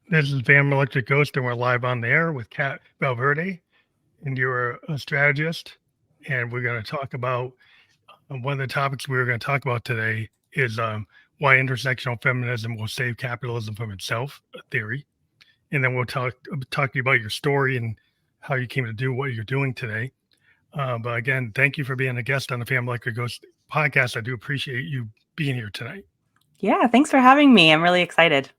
This is Van Electric Ghost, and we're live on the air with Kat Valverde, and you're a strategist. And we're going to talk about one of the topics we were going to talk about today is why intersectional feminism will save capitalism from itself, a theory. And then we'll talk to you about your story and how you came to do what you're doing today. But again, thank you for being a guest on the Van Electric Ghost podcast. I do appreciate you being here tonight. Yeah, thanks for having me. I'm really excited.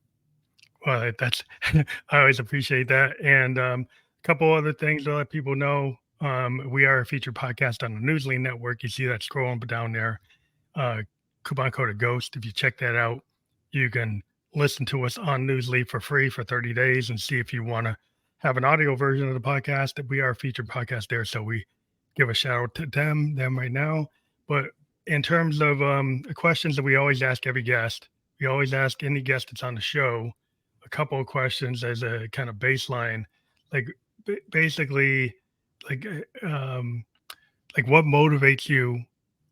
Well, that's I always appreciate that. And a couple other things to let people know. We are a featured podcast on the Newsly Network. You see that scrolling down there. Coupon code Ghost. If you check that out, you can listen to us on Newsly for free for 30 days and see if you want to have an audio version of the podcast. We are a featured podcast there, so we give a shout out to them right now. But in terms of questions that we always ask every guest, we always ask any guest that's on the show a couple of questions as a kind of baseline, like basically, like like what motivates you,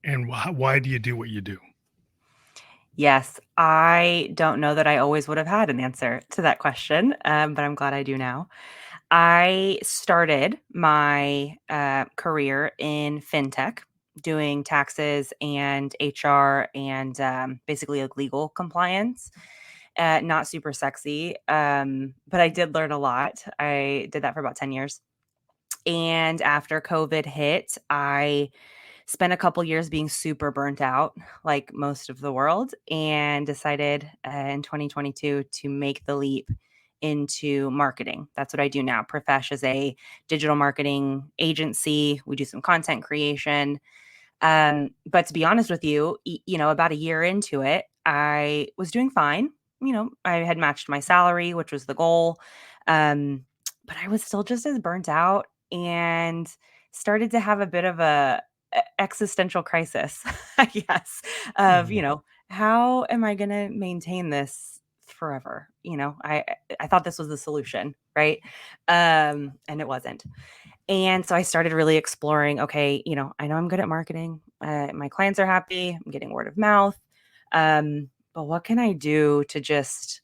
and why do you do what you do? Yes, I don't know that I always would have had an answer to that question, but I'm glad I do now. I started my career in fintech, doing taxes and HR and basically like legal compliance. Not super sexy, but I did learn a lot. I did that for about 10 years. And after COVID hit, I spent a couple years being super burnt out, like most of the world, and decided in 2022 to make the leap into marketing. That's what I do now. Profeshh is a digital marketing agency. We do some content creation. But to be honest with you, about a year into it, I was doing fine. I had matched my salary, which was the goal. But I was still just as burnt out and started to have a bit of a existential crisis, I guess, of, Mhm. how am I going to maintain this forever? I thought this was the solution, right? And it wasn't. And so I started really exploring, okay, I know I'm good at marketing. My clients are happy. I'm getting word of mouth. But what can I do to just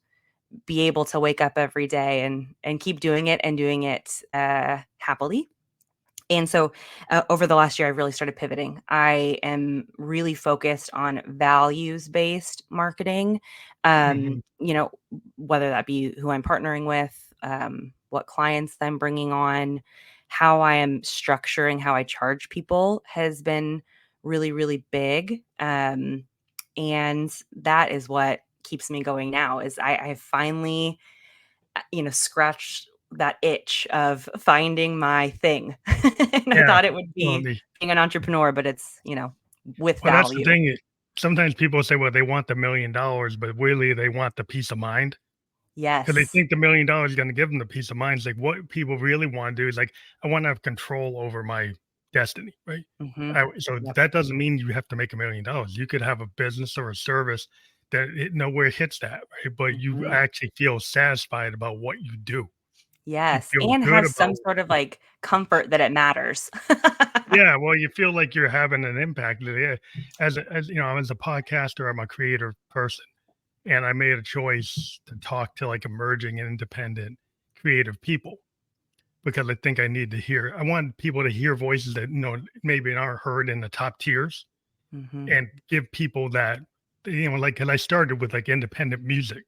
be able to wake up every day and keep doing it and doing it happily? And so over the last year, I've really started pivoting. I am really focused on values based marketing, Mhm. whether that be who I'm partnering with, what clients I'm bringing on, how I am structuring how I charge people has been really, really big. And that is what keeps me going now is I finally scratched that itch of finding my thing. And I Yeah. thought it would Well, be being an entrepreneur, but it's, with that's the value. thing. Sometimes people say, well, they want the $1 million, but really they want the peace of mind because they Yes. think the $1 million is going to give them the peace of mind. It's like what people really want to do is like, I want to have control over my destiny, right? Mhm. So Yep. that doesn't mean you have to make $1 million. You could have a business or a service that it nowhere hits that, right? But you Mhm. actually feel satisfied about what you do. You Yes, feel and good have some about. sort of, like, comfort that it matters. Yeah, well, you feel like you're having an impact. Yeah, as you know, as a podcaster, I'm a creative person, and I made a choice to talk to like emerging and independent creative people because I think I need to hear. I want people to hear voices that maybe aren't heard in the top tiers, Mhm. and give people that like. Because I started with like independent music,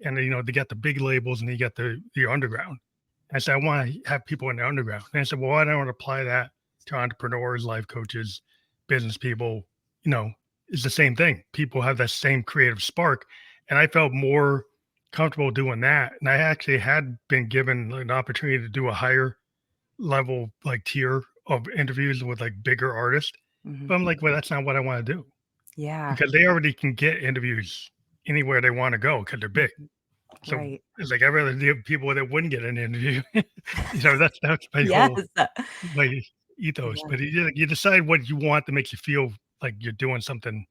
and they got the big labels and you got the underground. I said, I want to have people in the underground. And I said, well, why don't I want to apply that to entrepreneurs, life coaches, business people? You know, it's the same thing. People have that same creative spark. And I felt more comfortable doing that. And I actually had been given an opportunity to do a higher level, like tier of interviews with like bigger artists. Mhm. But I'm like, well, that's not what I want to do Yeah. because they already can get interviews anywhere they want to go because they're big. Mhm. So Right. it's like I'd rather deal with people that wouldn't get an interview. That's my Yes. whole my ethos. Yeah. But you decide what you want to make you feel like you're doing something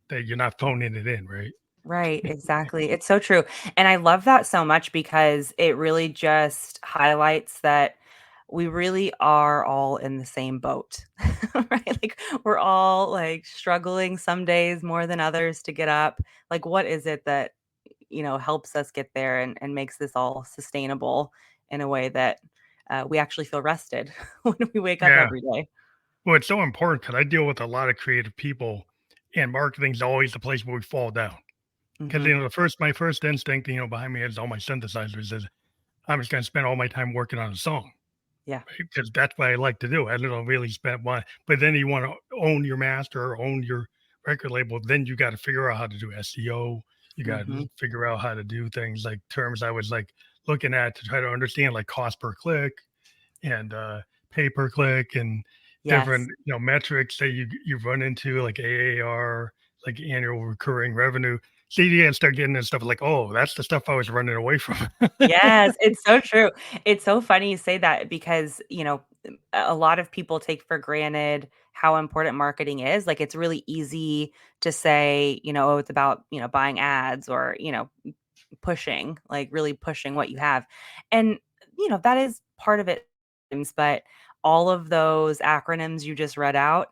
that you're not phoning it in, right? Right, exactly. It's so true. And I love that so much because it really just highlights that we really are all in the same boat, right? Like we're all like struggling some days more than others to get up. Like, what is it that helps us get there and makes this all sustainable in a way that we actually feel rested when we wake up Yeah. every day. Well, it's so important because I deal with a lot of creative people, and marketing's always the place where we fall down. Because Hmm. my first instinct, behind me is all my synthesizers is I'm just going to spend all my time working on a song, Yeah. right? Because that's what I like to do. I don't really spend one, but then you want to own your master or own your record label. Then you got to figure out how to do SEO. You got Hmm. to figure out how to do things like terms I was like looking at to try to understand, like cost per click and pay per click and Yes. different metrics that you run into, like AAR, like annual recurring revenue. So you gotta start getting into stuff like, oh, that's the stuff I was running away from. Yes, it's so true. It's so funny you say that because, a lot of people take for granted how important marketing is. Like, it's really easy to say, oh, it's about, buying ads or, pushing, like really pushing what you have. And, that is part of it. But all of those acronyms you just read out,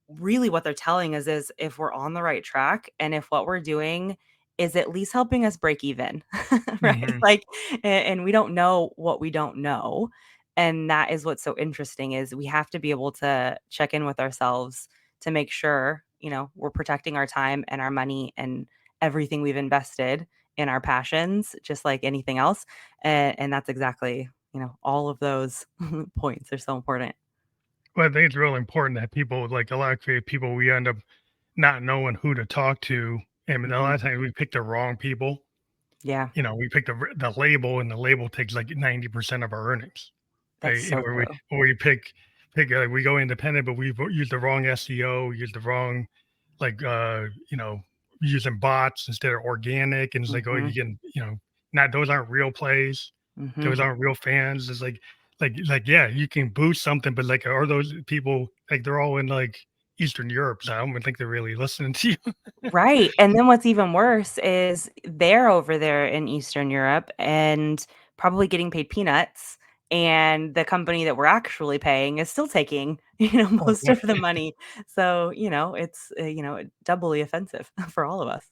really what they're telling us is if we're on the right track and if what we're doing is at least helping us break even, right? Hmm. Like, and we don't know what we don't know. And that is what's so interesting is we have to be able to check in with ourselves to make sure, we're protecting our time and our money and everything we've invested in our passions, just like anything else. And that's exactly, all of those points are so important. Well, I think it's really important that people, like a lot of creative people, we end up not knowing who to talk to. And a lot Mhm. of times we pick the wrong people. Yeah, We pick the label, and the label takes like 90% of our earnings. that's so true. Or we we go independent, but we've used the wrong SEO, used the wrong, like, using bots instead of organic. And it's like, oh, you Mhm. can, not, those aren't real plays. Mhm. Those aren't real fans. It's yeah, you can boost something, but like, are those people, like, they're all in like Eastern Europe. So I don't even think they're really listening to you. Right, and then what's even worse is they're over there in Eastern Europe and probably getting paid peanuts, and the company that we're actually paying is still taking, most of the money. So, it's, doubly offensive for all of us.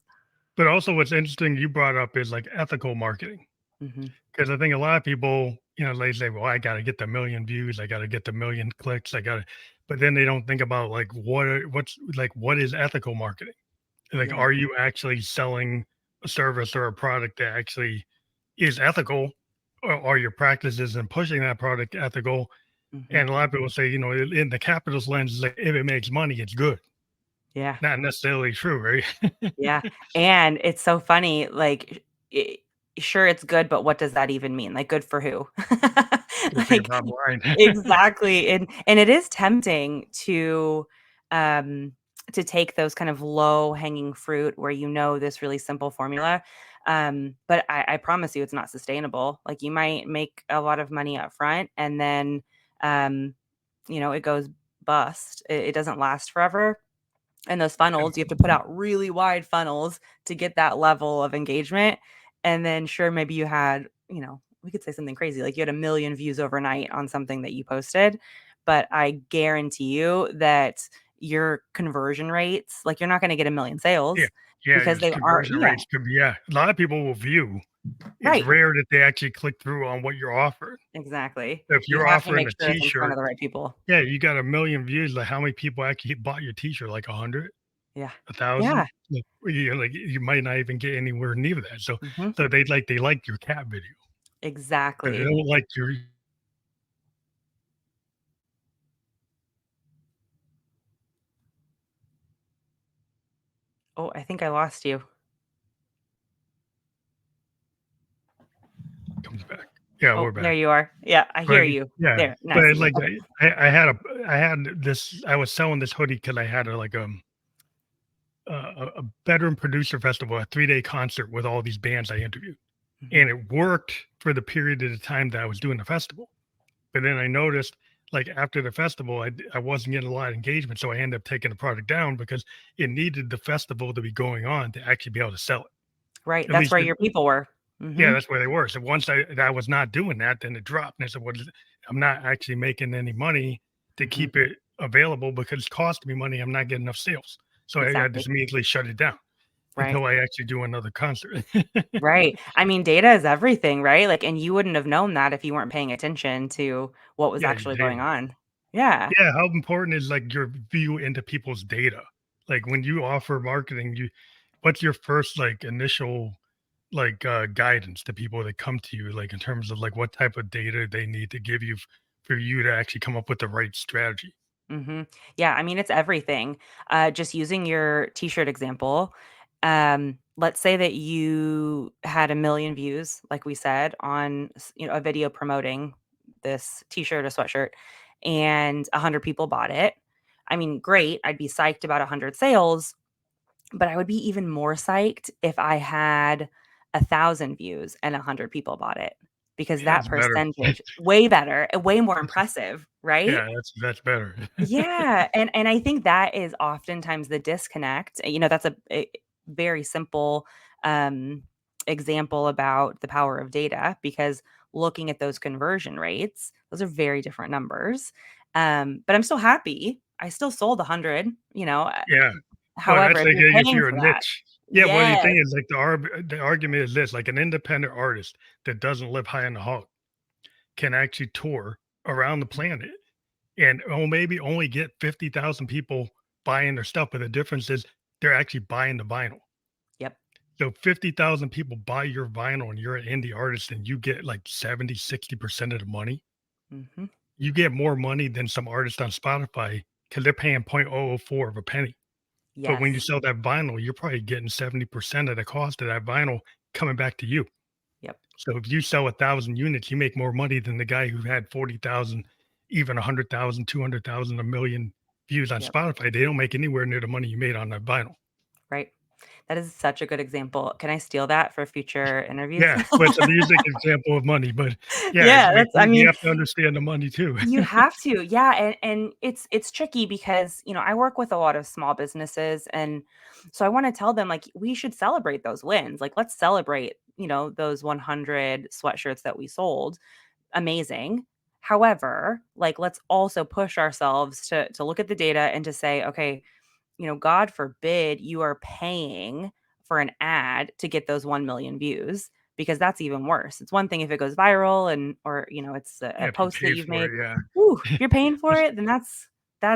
But also, what's interesting you brought up is like ethical marketing. Mhm. 'Cause I think a lot of people, they say, "Well, I gotta get the 1,000,000 views, I gotta get the 1,000,000 clicks, I gotta," but then they don't think about, like, what is ethical marketing? Like, Yeah. are you actually selling a service or a product that actually is ethical? Or are your practices in pushing that product ethical? Mhm. And a lot of people say, in the capitalist lens, like, if it makes money, it's good. Yeah. Not necessarily true, right? Yeah, and it's so funny, like, I sure, it's good, but what does that even mean? Like, good for who? Good for your Like, bottom line. exactly, and it is tempting um, to take those kind of low-hanging fruit where this really simple formula, but I promise you it's not sustainable. Like, you might make a lot of money up front, and then, um, it goes bust. It doesn't last forever, and those funnels, you have to put out really wide funnels to get that level of engagement. And then sure, maybe you had, we could say something crazy, like you had 1,000,000 views overnight on something that you posted. But I guarantee you that your conversion rates, like you're not going to get 1,000,000 Yeah. sales Yeah, because your they are, conversion yeah, rates could be, yeah. A lot of people will view. It's right. rare that they actually click through on what you're offering. Exactly. If You you're have to offering make a sure it's in front of T-shirt, the right people. yeah, you got 1,000,000 views, like, how many people actually bought your T-shirt? Like 100? Yeah. Yeah. 1,000? Like, you might not even get anywhere near that. So Hmm. they like your cat video, but they Exactly. don't like your Oh, I think I lost you. comes back. Yeah, Oh, we're there back. you are. Yeah, I But hear you. yeah, There. Now I but see you. like, Okay. I had this I was selling this hoodie because I had a veteran producer festival, a 3-day concert with all these bands I interviewed. Mhm. And it worked for the period of the time that I was doing the festival. But then I noticed, like, after the festival, I wasn't getting a lot of engagement, so I ended up taking the product down because it needed the festival to be going on to actually be able to sell it. Right, At that's least where it your people were. Yeah, Mhm, that's where they were. So once I was not doing that, then it dropped, and I said, "Well, I'm not actually making any money to mhm, keep it available because it's costing me money. I'm not getting enough sales." So I just exactly. immediately shut it down. Right. until I actually do another concert. Right. I mean, data is everything, right? Like, and you wouldn't have known that if you weren't paying attention to what was Yeah, your actually going data. on. Yeah. Yeah, how important is like your view into people's data? Like when you offer marketing, you what's your first like initial like guidance to people that come to you, like in terms of like what type of data they need to give you for you to actually come up with the right strategy? Mhm. Yeah, I mean, it's everything. Just using your t-shirt example, let's say that you had 1,000,000 views, like we said, on a video promoting this t-shirt or sweatshirt, and 100 people bought it. I mean, great. I'd be psyched about 100 sales, but I would be even more psyched if I had 1,000 views and 100 people bought it, because Yeah, that it's better. percentage way better, way more impressive, right? Yeah, that's better. Yeah, and I think that is oftentimes the disconnect. That's a very simple, um, example about the power of data, because looking at those conversion rates, those are very different numbers. But I'm still happy. I still sold 100, Yeah. Well, however, that's if like you're if paying you're a for that. niche. Yeah, well, the Yes. thing is like the argument is this, like an independent artist that doesn't live high in the hog can actually tour around the planet and maybe only get 50,000 people buying their stuff, but the difference is they're actually buying the vinyl. Yep. So 50,000 people buy your vinyl and you're an indie artist and you get like 70, 60% of the money. Mhm. You get more money than some artists on Spotify because they're paying 0.004 of a penny. But when you Yes. sell that vinyl, you're probably getting 70% of the cost of that vinyl coming back to you. Yep. So if you sell 1,000 units, you make more money than the guy who had 40,000, even 100,000, 200,000, a million views on Yep. Spotify. They don't make anywhere near the money you made on that vinyl. Right. That is such a good example. Can I steal that for future interviews? Yeah, but it's a music example of money, but yeah, Yeah, we that's I we we mean, have to understand the money too. you have to. Yeah, and it's tricky because, I work with a lot of small businesses, and so I wanna tell them, like, we should celebrate those wins. Like, let's celebrate, those 100 sweatshirts that we sold. Amazing. However, like, let's also push ourselves to look at the data and to say, "Okay, God forbid you are paying for an ad to get those 1,000,000 views, because that's even worse. It's one thing if it goes viral or, it's a Yeah, if you post that pay you've for made. it, yeah. Whew, if you're paying for What's it, then that's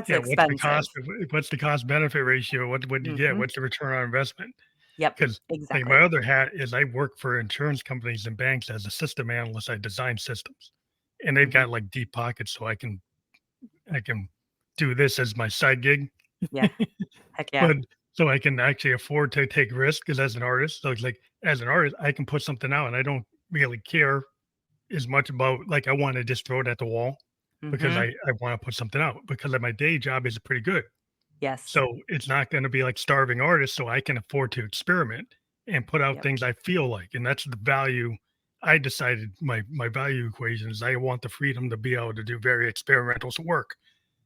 yeah, expensive. what's the cost benefit ratio? What do you get? Mhm. What's the return on investment? Yep, Because like my exactly. other hat is I work for insurance companies and banks as a system analyst. I design systems, and they've Mhm. got like deep pockets, so I can do this as my side gig. Yeah. Heck yeah. But so I can actually afford to take risks because as an artist, so it's like as an artist, I can put something out and I don't really care as much about like I want to just throw it at the wall because I Mhm. I want to put something out because of my day job is pretty good. Yes. So it's not going to be like starving artists, so I can afford to experiment and put out Yep. things I feel like, and that's the value. I decided my value equation is I want the freedom to be able to do very experimental work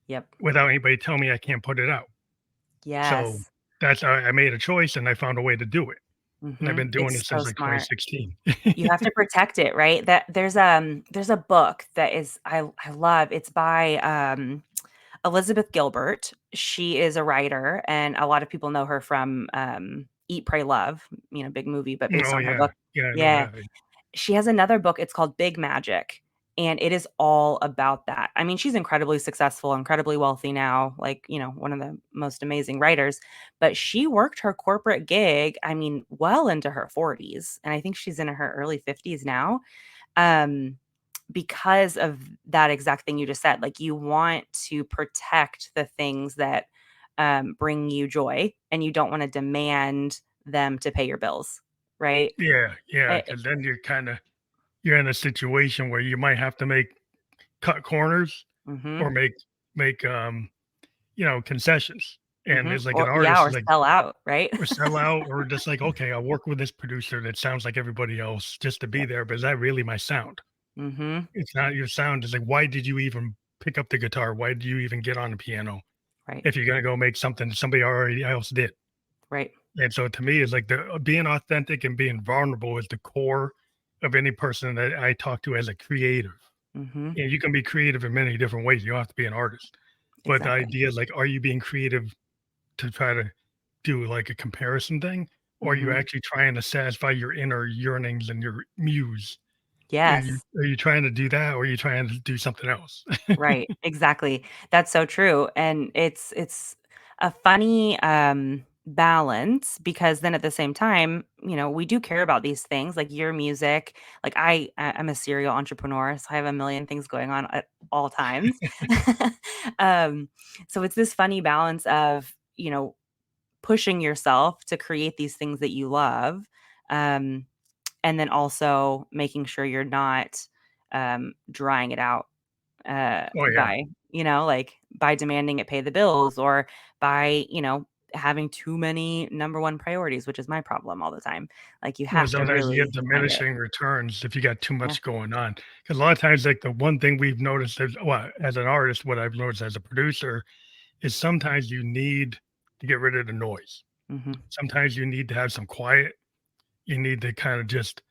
Yep. without anybody telling me I can't put it out. So Yes. that's I made a choice and I found a way to do it. And I've Mhm. been doing It's it so since like smart. 2016. You have to protect it, right? That there's a book that is I love. It's by Elizabeth Gilbert. She is a writer, and a lot of people know her from Eat, Pray, Love, big movie, but based Oh on her yeah. book. Yeah, I know Yeah. that. She has another book, it's called Big Magic, and it is all about that. I mean, she's incredibly successful, incredibly wealthy now, like, one of the most amazing writers, but she worked her corporate gig, I mean, well into her 40s, and I think she's in her early 50s now, um, because of that exact thing you just said. Like, you want to protect the things that, bring you joy, and you don't wanna demand them to pay your bills, right? Yeah, yeah, Eh, because then you're in a situation where you might have to cut corners or mhm. make concessions. And Mhm. there's like an Or yeah, artist or is like sell out, right? or sell out or just like, okay, I'll work with this producer that sounds like everybody else just to be Yep. there, but is that really my sound? Mhm. It's not your sound. It's like, why did you even pick up the guitar? Why did you even get on the piano Right. if you're gonna go make something that somebody already else did? Right. And so to me, it's like the being authentic and being vulnerable is the core of any person that I talk to as a creative. Mhm. And you can be creative in many different ways. You don't have to be an artist. But the Exactly. idea is like, are you being creative to try to do like a comparison thing? or are you Mhm. actually trying to satisfy your inner yearnings and your muse? Yes. Are you trying to do that, or are you trying to do something else? Right, exactly. That's so true, and it's a funny, balance because then at the same time, we do care about these things, like your music, like I'm a serial entrepreneur, so I have a million things going on at all times. Um, so it's this funny balance of, pushing yourself to create these things that you love, um, and then also making sure you're not, drying it out Oh, yeah. by, like by demanding it pay the bills or by, having too many number one priorities, which is my problem all the time. Like you Well, have to sometimes you get really find it. diminishing returns if you got too Yeah. much going on. Because a lot of times, like, the one thing we've noticed is, well, as an artist, what I've noticed as a producer is sometimes you need to get rid of the noise. Hmm. Sometimes you need to have some quiet. You need to kind of just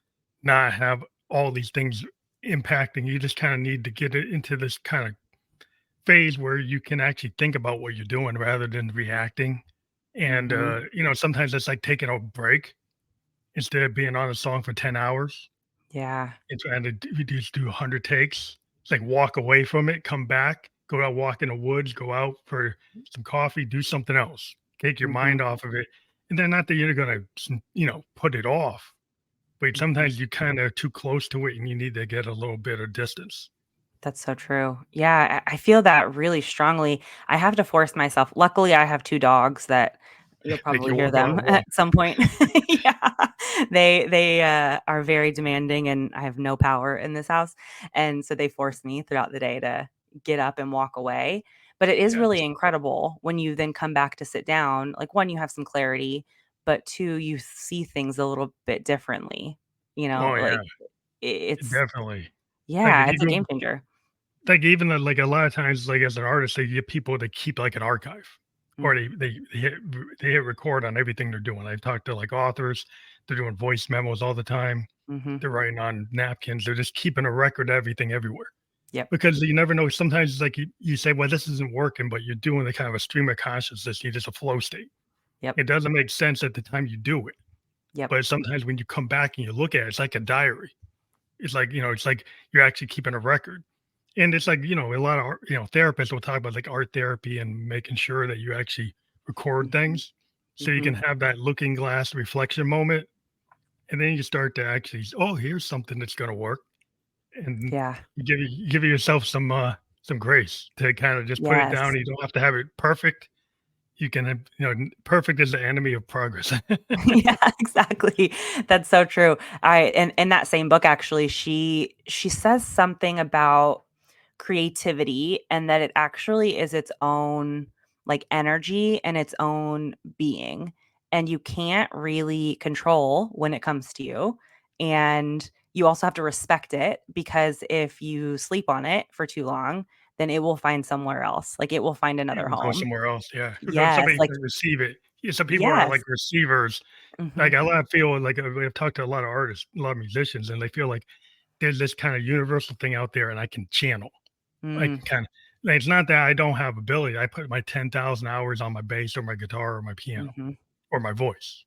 not have all these things impacting. You just kind of need to get it into this kind of phase where you can actually think about what you're doing rather than reacting. And, Hmm. sometimes it's like taking a break instead of being on a song for 10 hours Yeah. and trying to just do 100 takes. It's like walk away from it, come back, go out, walk in the woods, go out for some coffee, do something else, take your Hmm. mind off of it. And then not that you're going to, put it off, but Hmm. sometimes you kind of too close to it and you need to get a little bit of distance. That's so true. Yeah, I feel that really strongly. I have to force myself. Luckily, I have 2 dogs that you'll Like probably you hear will go them out walk. at some point. Yeah. They are very demanding, and I have no power in this house, and so they force me throughout the day to get up and walk away. But it is Yeah. really incredible when you then come back to sit down. Like, 1, you have some clarity, but 2, you see things a little bit differently, Oh yeah, like, it's definitely. Like if yeah, you it's a go game changer. like even like a lot of times, like as an artist, they get people to keep like an archive, Mm, or they hit record on everything they're doing. I've talked to like authors, they're doing voice memos all the time. mhm. They're writing on napkins. They're just keeping a record of everything everywhere Yep. because you never know. Sometimes it's like you say, well, this isn't working, but you're doing the kind of a stream of consciousness. You're just a flow state. Yep. It doesn't make sense at the time you do it, Yep. but sometimes when you come back and you look at it, it's like a diary. It's like it's like you're actually keeping a record. And it's like, a lot of therapists will talk about like art therapy and making sure that you actually record Mhm. things so you Mhm. can have that looking glass reflection moment. And then you start to actually, oh, here's something that's going to work. And Yeah. you give yourself some grace to kind of just put it down. Yes. You don't have to have it perfect. You can have, perfect is the enemy of progress. Yeah, exactly. That's so true. I and in that same book, actually, she says something about creativity and that it actually is its own, like, energy and its own being, and you can't really control when it comes to you, and you also have to respect it because if you sleep on it for too long, then it will find somewhere else, like, it will find It another will go home. somewhere else. Yeah. Because Yes, somebody like can receive it. Yeah, some people are yes. like receivers. Like Mhm. a lot of feel like I've talked to a lot of artists, a lot of musicians, and they feel like there's this kind of universal thing out there and I can channel. I Mm, can kind of, it's not that I don't have ability. I put my 10,000 hours on my bass or my guitar or my piano mhm. or my voice.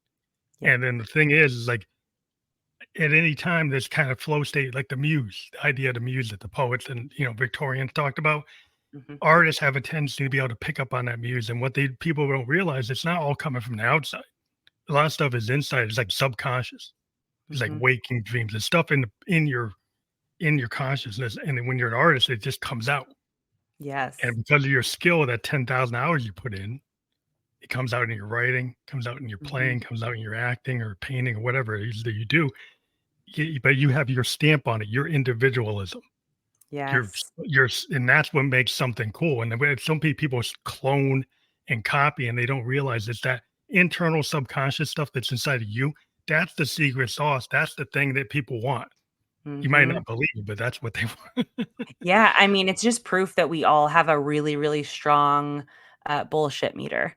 Yep. And then the thing is like at any time, this kind of flow state, like the muse, the idea of the muse that the poets and, Victorians talked about, Mhm. artists have a tendency to be able to pick up on that muse. And what people don't realize, it's not all coming from the outside. A lot of stuff is inside. It's like subconscious. It's like Mhm. waking dreams. There's stuff in your consciousness. And then when you're an artist, it just comes out. Yes. And because of your skill, that 10,000 hours you put in, it comes out in your writing, comes out in your Mhm. playing, comes out in your acting or painting or whatever it is that you do. But you have your stamp on it, your individualism. Your Yes. and that's what makes something cool. And the way some people clone and copy, and they don't realize it's that internal subconscious stuff that's inside of you. That's the secret sauce. That's the thing that people want. You might Mhm. not believe, but that's what they want. Yeah, I mean, it's just proof that we all have a really, really strong, bullshit meter.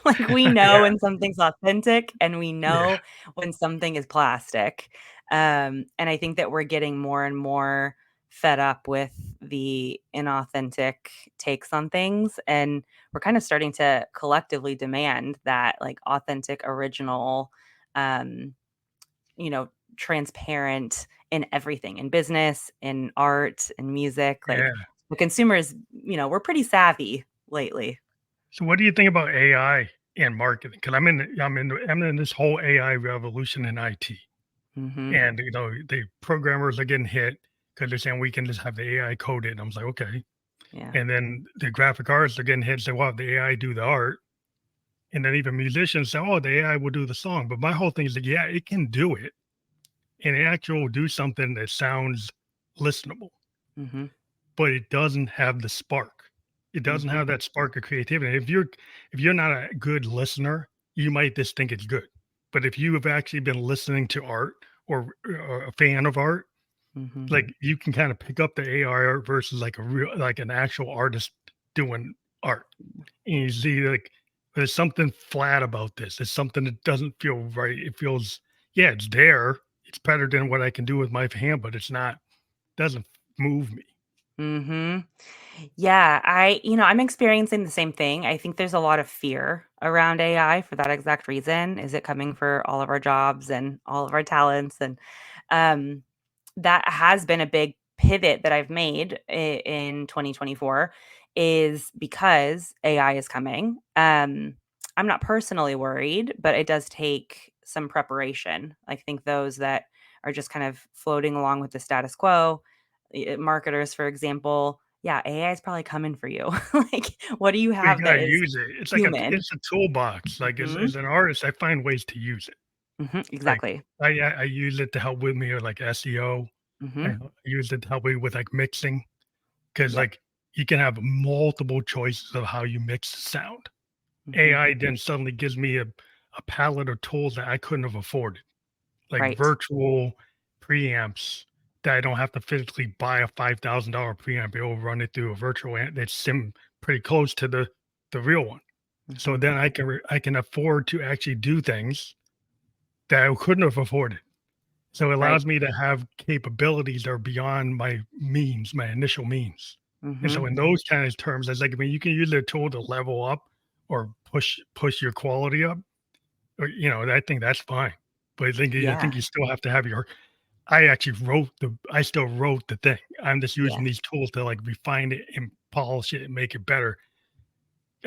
Like, we know Yeah, when something's authentic, and we yeah. know when something is plastic. And I think that we're getting more and more fed up with the inauthentic takes on things, and we're kinda starting to collectively demand that, like, authentic, original, um, you know, transparent in everything, in business, in art, in music. Like Yeah. the consumers, we're pretty savvy lately. So what do you think about AI and marketing? Because I'm in this whole AI revolution in IT, Hmm. and the programmers are getting hit because they're saying we can just have the AI code it. And I was like, okay. Yeah. And then the graphic artists are getting hit and say, well, the AI do the art. And then even musicians say, oh, the AI will do the song. But my whole thing is like, yeah, it can do it, and it actually will do something that sounds listenable, Hmm. but it doesn't have the spark. It doesn't Hmm. have that spark of creativity. If you're not a good listener, you might just think it's good. But if you have actually been listening to art, or a fan of art, Hmm. like you can kind of pick up the AI art versus like an actual artist doing art. And you see like there's something flat about this. There's something that doesn't feel right. It feels, yeah, it's there. It's better than what I can do with my hand, but it's not, doesn't move me. Hmm. Yeah, I'm experiencing the same thing. I think there's a lot of fear around AI for that exact reason. Is it coming for all of our jobs and all of our talents? And um, that has been a big pivot that I've made in 2024 is because AI is coming. I'm not personally worried, but it does take some preparation. I think those that are just kind of floating along with the status quo, marketers, for example, yeah, AI is probably coming for you. Like, what do you But you have that gotta is use it. It's like human? it's a toolbox. Like Hmm. as an artist, I find ways to use it. Like Exactly. I use it to help with me or like SEO. I Hmm. use it to help me with like mixing because Yep. like you can have multiple choices of how you mix the sound. Hmm. AI then suddenly gives me a palette of tools that I couldn't have afforded, like Right. virtual preamps that I don't have to physically buy a $5,000 preamp. It'll run it through a virtual amp that's sim pretty close to the real one. So Hmm. then I can afford to actually do things that I couldn't have afforded. So it Right. allows me to have capabilities that are beyond my means, my initial means. And Hmm. so in those kind of terms, it's like, I mean, you can use a tool to level up or push your quality up, or I think that's fine. But I think Yeah. you still have to have your. I still wrote the thing. I'm just Yeah. using these tools to like refine it and polish it and make it better.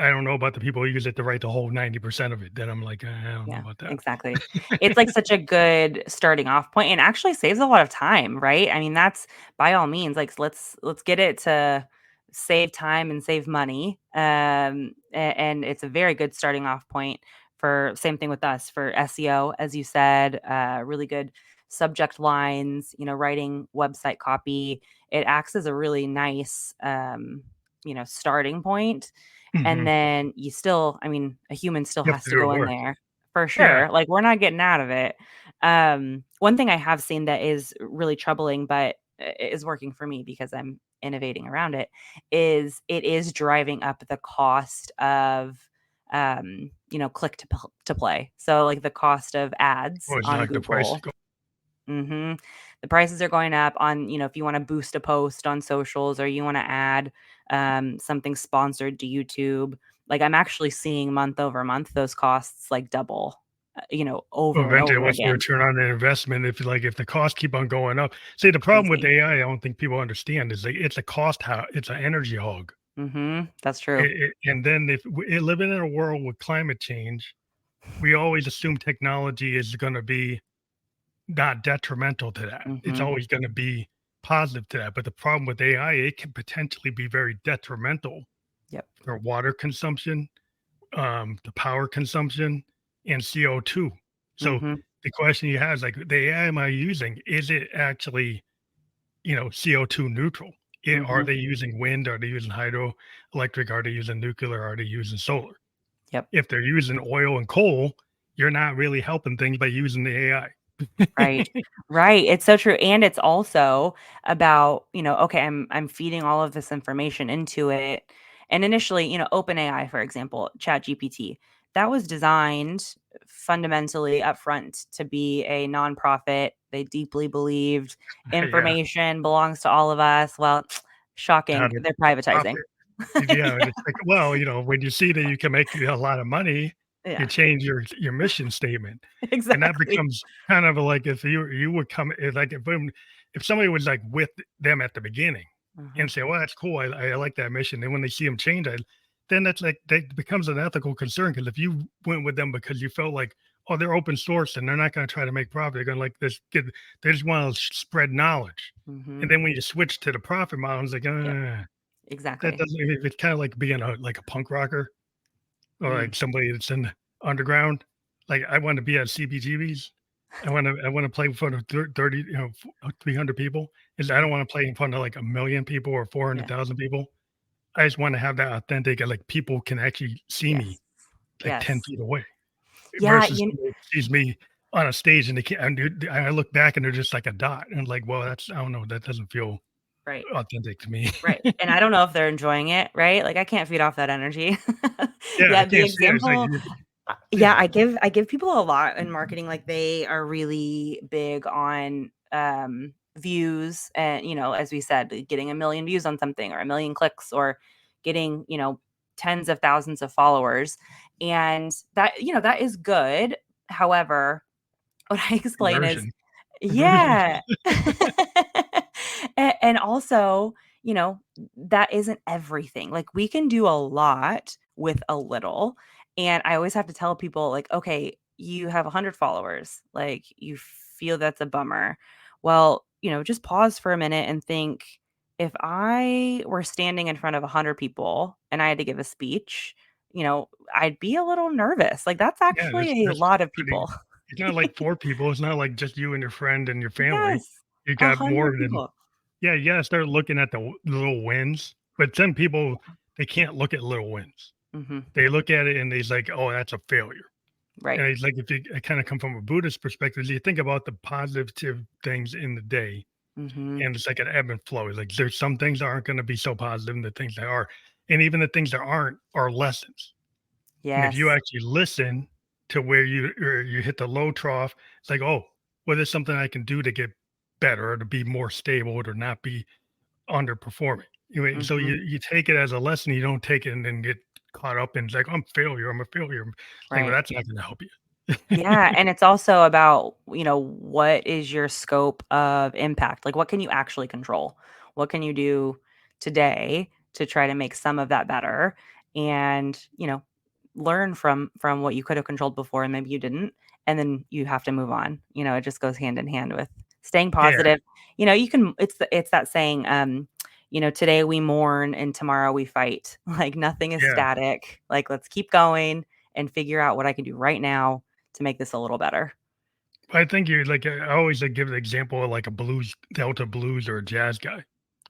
I don't know about the people who use it to write the whole 90% of it. Then I'm like, I don't know Yeah, about that. exactly. It's like such a good starting off point and actually saves a lot of time, right? I mean, that's by all means, like let's get it to save time and save money. And it's a very good starting off point for same thing with us for SEO, as you said, really good subject lines, writing website copy. It acts as a really nice starting point. And Hmm. then I mean, a human still You have has to to do go the in work. there for Yeah. sure. Like, we're not getting out of it. One thing I have seen that is really troubling, but is working for me because I'm innovating around it is driving up the cost of, click to play. So, like, the cost of ads Or it's on like the price is Google. going. Mhm. The prices are going up on, if you wanna boost a post on socials or you wanna add, something sponsored to YouTube, like, I'm actually seeing month over month those costs, like, double, Well, over and eventually, over what's the again. return on the investment if the costs keep on going up? See, the problem with Crazy. AI, I don't think people understand is like it's a it's an energy hog. Mhm. That's true. And then if we living in a world with climate change, we always assume technology is going to be not detrimental to that. It's Mhm. always going to be positive to that. But the problem with AI, it can potentially be very detrimental Yep. for water consumption, the power consumption, and CO2. So Mhm. the question you have is like the AI am I using? Is it actually, CO2 neutral? Are Mhm. they using wind? Are they using hydroelectric? Are they using nuclear? Are they using solar? Yep. If they're using oil and coal, you're not really helping things by using the AI. Right. Right, it's so true, and it's also about, okay, I'm feeding all of this information into it, and initially, OpenAI, for example, ChatGPT, that was designed fundamentally upfront to be a nonprofit. They deeply believed Yeah, information belongs to all of us. Well, how shocking, to they're privatizing. profit. Yeah, Yeah, and it's like, well, when you see that you can make a lot of money, you Yeah. change your mission statement, and that Exactly. becomes kind of like if you would come like if somebody was like with them at the beginning Mhm. and say, "Well, that's cool. I like that mission." And when they see them change, then that's like that becomes an ethical concern because if you went with them because you felt like, oh, they're open source and they're not going to try to make profit, they're going to like this. They just want to spread knowledge. And Mhm. then when you switch to the profit model, it's like, Yep. that Exactly. doesn't. It's kind of like being a punk rocker or Mm. like somebody that's in the underground. Like I want to be at CBGB's. I want to play in front of 30, 300 people. Is I Mhm. don't want to play in front of like a million people or Yeah. 400,000 people. I just want to have that authentic, like people can actually see me Yes. like 10 Yes. feet away Yeah, versus somebody sees me on a stage and they can't. And I look back and they're just like a dot. And I'm like, well, that's I don't know. That doesn't feel right. authentic to me. Right, and I don't know if they're enjoying it, right? Like, I can't feed off that energy. Yeah, I Yeah, the can't see it. It's like, example yeah, yeah, I give people a lot in marketing, like, they are really big on, views and, as we said, getting 1,000,000 views on something or 1,000,000 clicks or getting, tens of thousands of followers, and that is good. However, what I explain is conversion. Conversion. yeah. And also, that isn't everything. Like, we can do a lot with a little, and I always have to tell people, like, "Okay, you have 100 followers, like, you feel that's a bummer." Well, just pause for a minute and think, if I were standing in front of 100 people and I had to give a speech, I'd be a little nervous. Like, that's Yeah, actually a that's lot of pretty people. it's not like 4 people, it's not like just you and your friend and your family. Yes, You got more 100 than people. yeah, you gotta start looking at the little wins, but some people, they can't look at little wins. Mhm. They look at it and it's like, "Oh, that's a failure." Right. And it's like, if you I kinda come from a Buddhist perspective, you think about the positive things in the day, Mhm. and it's like an ebb and flow. It's like there's some things that aren't gonna be so positive and the things that are, and even the things that aren't are lessons. And if you Yes. actually listen to where you hit the low trough, it's like, oh, well, there's something I can do to get better or to be more stable or to not be underperforming. So Mhm. you take it as a lesson. You don't take it and then get caught up in it's like I'm failure. I'm a failure. It's like, well, Right. that's not going to help you. Yeah, and it's also about, what is your scope of impact? Like, what can you actually control? What can you do today to try to make some of that better? And, learn from what you could have controlled before and maybe you didn't, and then you have to move on. It just goes hand in hand with staying Yeah, positive. You can it's that saying, today we mourn and tomorrow we fight. Like, nothing is yeah. static. Like, let's keep going and figure out what I can do right now to make this a little better. I think you're like I always like give the example of like a blues Delta blues or a jazz guy,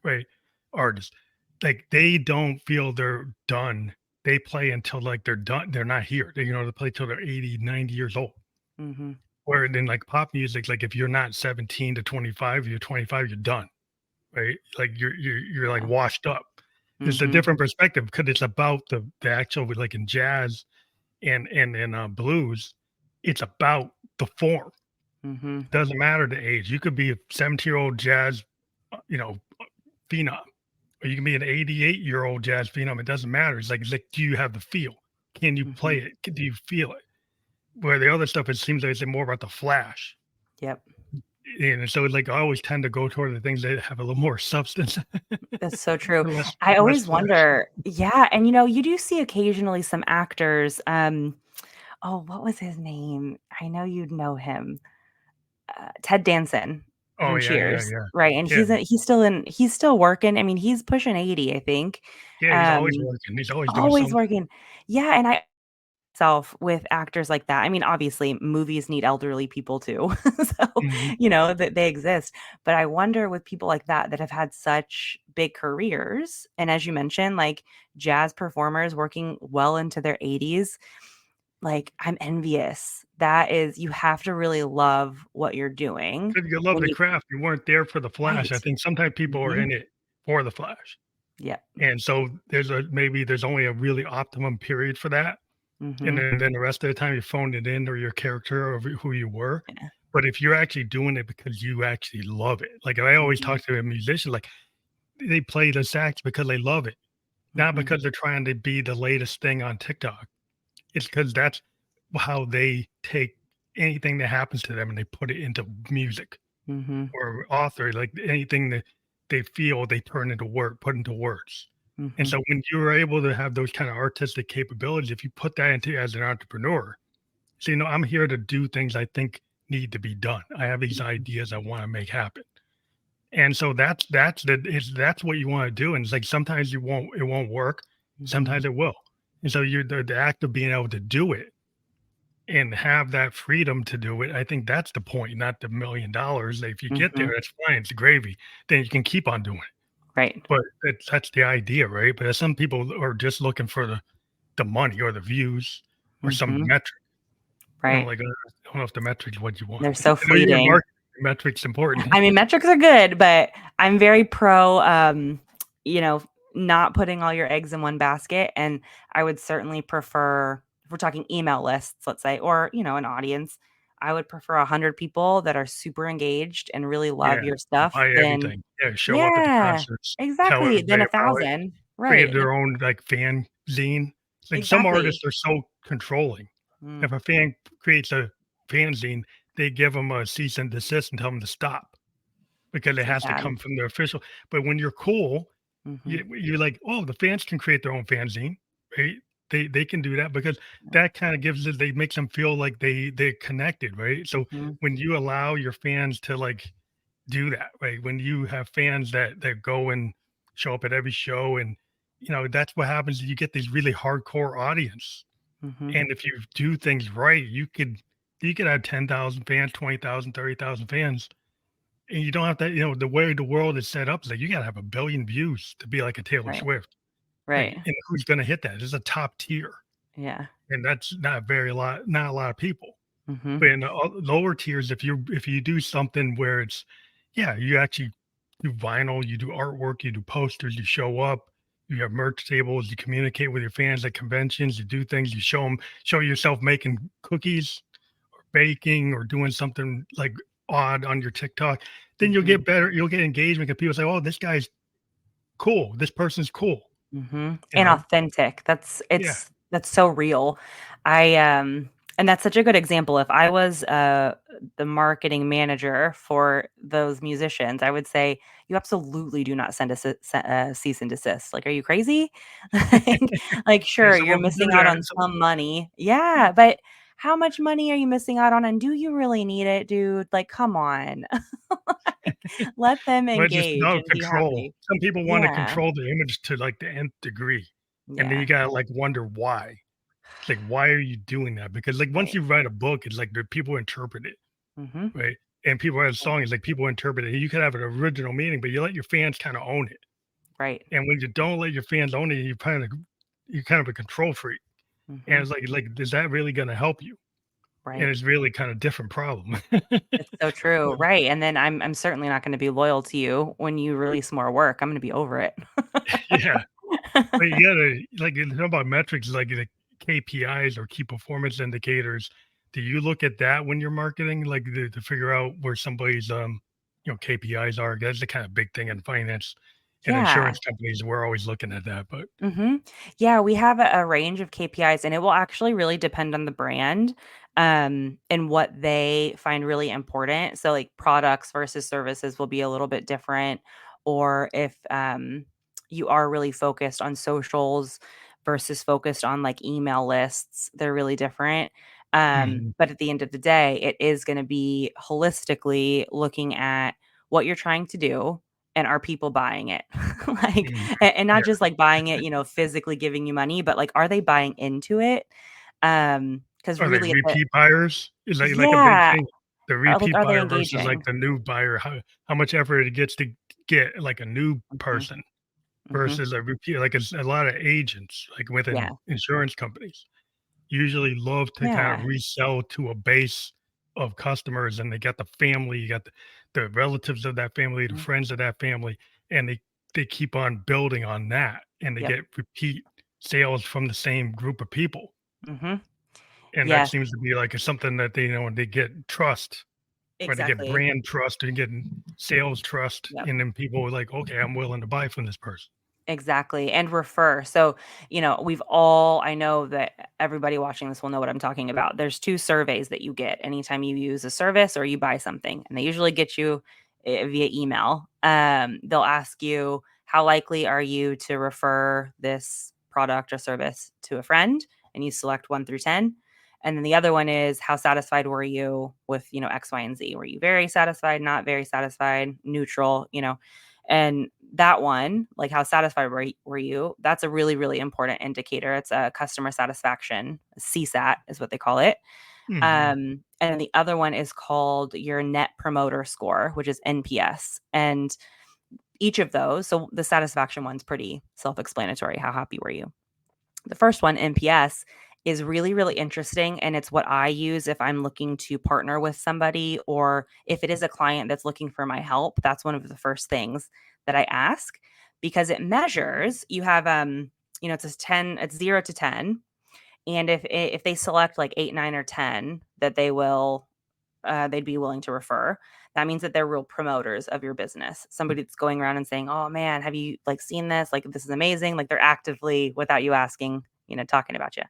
right? Artist. Like they don't feel they're done. They play until like they're done. They're not here. They play till they're 80, 90 years old. Mhm. Where then like pop music, like if you're not 17 to 25, you're 25, you're done. Right? Like you're like Yeah. washed up. It's a Mhm. different perspective because it's about the actual like in jazz and blues, it's about the form. Mhm. Doesn't matter the age. You could be a 17-year-old jazz, phenom, or you can be an 88-year-old jazz phenom. It doesn't matter. It's like, do you have the feel? Can you play Mhm. it? Do you feel it? Where the other stuff, it seems like it's more about the flash. Yep. And so, like, I always tend to go toward the things that have a little more substance That's so true. and less I less always flash. wonder yeah, and, you do see occasionally some actors, oh, what was his name? I know you'd know him. Ted Danson Oh, from yeah, yeah, Cheers, yeah. right, and Yeah. he's still working. I mean, he's pushing 80, I think. Yeah, he's always Um, working. He's always doing always something. working. Yeah, and I self with actors like that. I mean, obviously, movies need elderly people too. So, Mhm. that they exist. But I wonder with people like that have had such big careers, and as you mentioned, like jazz performers working well into their 80s, like I'm envious. That is you have to really love what you're doing If you love when the you craft, you weren't there for the flash. I right. think sometimes people are Mhm. in it for the flash. Yep. And so there's only a really optimum period for that. And Mhm. then the rest of the time you phoned it in or your character or who you were. Yeah. But if you're actually doing it because you actually love it, like I always Mhm. talk to a musician, like they play the sax because they love it, not Mhm. because they're trying to be the latest thing on TikTok. It's because that's how they take anything that happens to them and they put it into music Mhm. or author, like anything that they feel they turn into work, put into words. And Mhm. so when you're able to have those kind of artistic capabilities, if you put that into as an entrepreneur, so I'm here to do things I think need to be done. I have these Mhm. ideas I want to make happen. And so that's what you want to do. And it's like sometimes it won't work, Mhm. sometimes it will. And so you're the act of being able to do it and have that freedom to do it, I think that's the point, not the $1,000,000. If you get there, Mhm. that's fine, it's gravy. Then you can keep on doing it. Right. But that's the idea, right? But some people are just looking for the money or the views or some Mhm. metric. And I'm Right. like, I don't know if the metric's what you want. They're I so know you're in fleeting. marketing, metrics important. I mean, metrics are good, but I'm very pro, you know, not putting all your eggs in one basket. And I would certainly prefer, if we're talking email lists, let's say, or, an audience, I would prefer 100 people that are super engaged and really love Yeah, your stuff buy than, everything. Yeah, show up at the yeah, concerts, tell exactly, than everybody a about it, thousand. create Right. Like, their own, like, fan zine. Like, some exactly. artists are so controlling. Mm, If a fan creates a fanzine, they give them a cease and desist and tell them to stop because it so has to bad. come from the official. But when you're cool, Hmm. you're like, "Oh, the fans can create their own fanzine," right? They can do that because that kinda gives it they makes them feel like they're connected, right? So, Hmm. when you allow your fans to, like, do that, right? When you have fans that go and show up at every show and, that's what happens, you get these really hardcore audience. Hmm. And if you do things right, you could have 10,000 fans, 20,000, 30,000 fans, and you don't have to, the way the world is set up is like you gotta have 1,000,000,000 views to be like a Taylor Right. Swift. Like, Right. and who's gonna hit that? It's a top tier, Yeah. and that's not a lot of people. Hmm. But in the lower tiers, if you do something where it's yeah, you actually do vinyl, you do artwork, you do posters, you show up, you have merch tables, you communicate with your fans at conventions, you do things, you show yourself making cookies or baking or doing something like odd on your TikTok, then Hmm. you'll get engagement and people say, "Oh, this guy's cool. This person's cool." Mhm, You and know? authentic. Yeah. That's so real. I, and that's such a good example. If I was, the marketing manager for those musicians, I would say, "You absolutely do not send a cease and desist. Like, are you crazy?" Like Yeah, sure, some you're of them do missing out that. on some money. Yeah, but how much money are you missing out on, and do you really need it, dude? Like, come on. Like, let them But just engage no and be control. happy. Some people wanna Yeah, control the image to, like, the nth degree, and then yeah, you gotta, like, wonder why. It's like, why are you doing that? Because, like, once right. you write a book, it's like the people interpret it, Mhm. right? And people write a Right, song, it's like people interpret it. You could have an original meaning, but you let your fans kinda own it. right. And when you don't let your fans own it, you're kind of a control freak. And Mhm. it's like, is that really gonna help you? And Right. it's really kind of different problem. It's so true, right, and then I'm certainly not gonna be loyal to you when you release more work, I'm gonna be over it. Yeah. But you gotta like, you know about metrics, like the KPIs or key performance indicators. Do you look at that when you're marketing, like to figure out where somebody's KPIs are? That's the kind of big thing in finance and Yeah. insurance companies. We're always looking at that, but Mhm. Yeah, we have a range of KPIs, and it will actually really depend on the brand, and what they find really important. So, like, products versus services will be a little bit different, or if, you are really focused on socials versus focused on, like, email lists, they're really different. Mhm. But at the end of the day, it is gonna be holistically looking at what you're trying to do, and are people buying it? Like, Mhm. and not Yeah. just, like, buying it, physically giving you money, but, like, are they buying into it? Because Are they really at the repeat buyers? Is like a big yeah, thing. The repeat are they buyer versus like engaging? the new buyer. How much effort it gets to get like a new Mhm, person mhm. versus a repeat like a lot of agents like Yeah, within insurance companies usually love to kind of yeah, resell to a base of customers and they got the family, you got the relatives of that family, the mhm, friends of that family, and they keep on building on that and they yep, get repeat sales from the same group of people. mhm. And that Yes, seems to be like something that they get trust or they get exactly. brand trust and get sales trust. Yep. And then people are like, okay, I'm willing to buy from this person. Exactly, and refer. So, we've all I know that everybody watching this will know what I'm talking about. There's 2 surveys that you get anytime you use a service or you buy something, and they usually get you, via email. They'll ask you, "How likely are you to refer this product or service to a friend?" And you select 1 through 10. And then the other one is, "How satisfied were you with, X, Y, and Z? Were you very satisfied, not very satisfied, neutral?" And that one, like how satisfied were you? That's a really, really important indicator. It's a customer satisfaction, CSAT is what they call it. Hmm. And then the other one is called your net promoter score, which is NPS. And each of those, so the satisfaction one's pretty self-explanatory. How happy were you? The first one, NPS, is really, really interesting. And it's what I use if I'm looking to partner with somebody or if it is a client that's looking for my help. That's one of the first things that I ask because it measures, you have, it's a 10, it's 0 to 10. And if they select like 8, 9, or 10 that they'd be willing to refer. That means that they're real promoters of your business. Somebody that's going around and saying, "Oh man, have you like seen this? Like this is amazing." Like they're actively, without you asking, talking about you.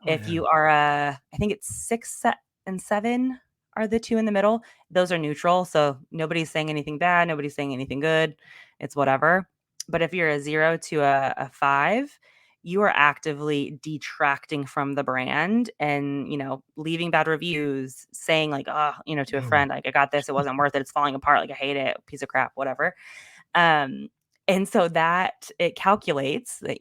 Oh If yeah. you are I think it's 6 and 7 are the 2 in the middle. Those are neutral. So nobody's saying anything bad. Nobody's saying anything good. It's whatever. But if you're a 0 to a 5, you are actively detracting from the brand and, leaving bad reviews, saying like, oh, to a Oh, friend, like, I got this. It wasn't worth it. It's falling apart. Like, I hate it. Piece of crap, whatever. Um, and so that it calculates that,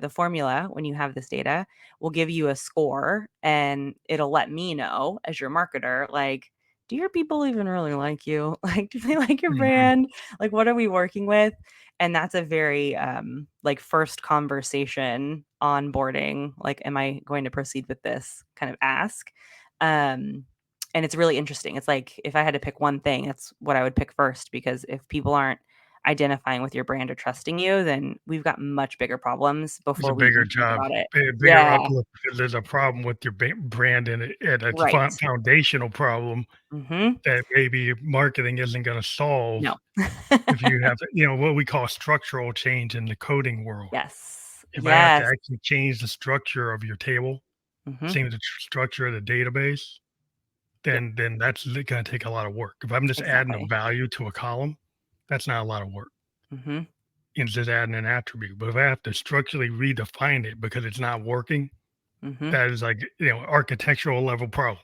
the formula when you have this data will give you a score and it'll let me know as your marketer, like, do your people even really like you? Like, do they like your mhm. brand? Like, what are we working with? And that's a very like first conversation onboarding. Like, am I going to proceed with this kind of ask? Um, and it's really interesting. It's like if I had to pick one thing, that's what I would pick first because if people aren't identifying with your brand or trusting you, then we've got much bigger problems It's a before we bigger even think job, about it. bigger Yeah, uplift because there's a problem with your brand and it's a right. foundational problem Mhm. that maybe marketing isn't going to solve No. if you have, what we call structural change in the coding world. Yes. If I have to Yes. actually change the structure of your table, Mhm. change the structure of the database, Yep, then that's going to take a lot of work. If I'm just adding a exactly. value to a column, that's not a lot of work. Mhm. It's just adding an attribute. But if I have to structurally redefine it because it's not working, Mhm. that is like, architectural level problem.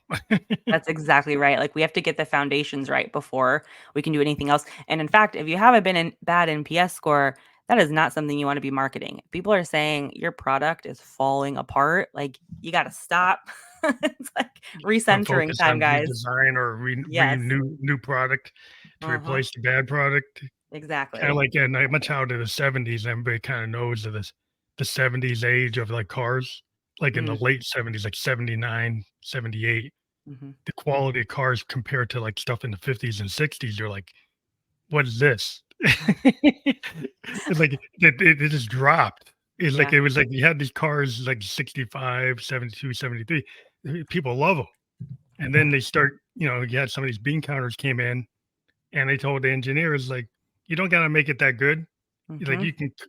That's exactly right. Like, we have to get the foundations right before we can do anything else. And in fact, if you have a bad NPS score, that is not something you wanna be marketing. If people are saying your product is falling apart, like, you gotta stop. It's like recentering Focus time, on guys. redesign or Yes. new product to Uh-huh. replace the bad product. Kind of Exactly. like, and I'm a child of the 70s. Everybody kind of knows of this, the 70s age of like cars, like in the Mm. late 70s, like 79, 78. Mhm. The quality of cars compared to like stuff in the 50s and 60s, you're like, what is this? It's like it just dropped. It's like Yeah. it was like you had these cars like 65, 72, 73. People love them. And then they start, you had some of these bean counters came in and they told the engineers, like, you don't got to make it that good. Like Mhm.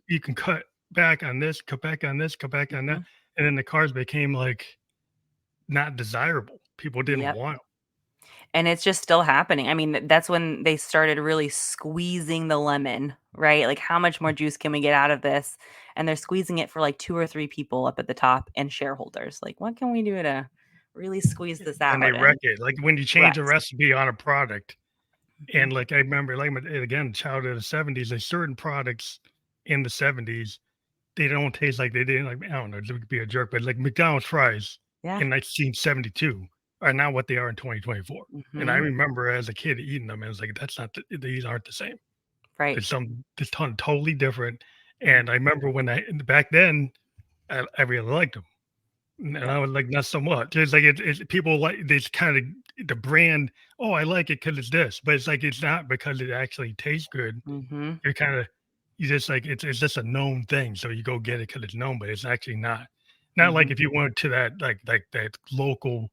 you can cut back on this, cut back on this, cut back on that. Mhm. And then the cars became like not desirable. People didn't Yep. want And it's just still happening. I mean, that's when they started really squeezing the lemon, right? Like, how much more them. juice can we get out of this? And they're squeezing it for like 2 or 3 people up at the top and shareholders. Like, what can we do to really squeeze this And they out? wreck And it. Like when you change a correct. recipe on a product, Mhm. and like I remember, like again, child of the 70s, there's certain products in the 70s, they don't taste like they did. Like, I don't know, it would be a jerk, but like McDonald's fries Yeah. in 1972 are not what they are in 2024. And I Mhm. remember as a kid eating them, and I was like, that's not, these aren't the same. Right. There's some, this ton totally different. Mhm. And I remember when back then, I really liked them. And Yep. I was like, not so much. It's like it's people like this kind of the brand. Oh, I like it because it's this, but it's like it's not because it actually tastes good. Mhm. You're kind of you just like it's just a known thing, so you go get it because it's known, but it's actually not. Not like Mhm. if you went to that like that local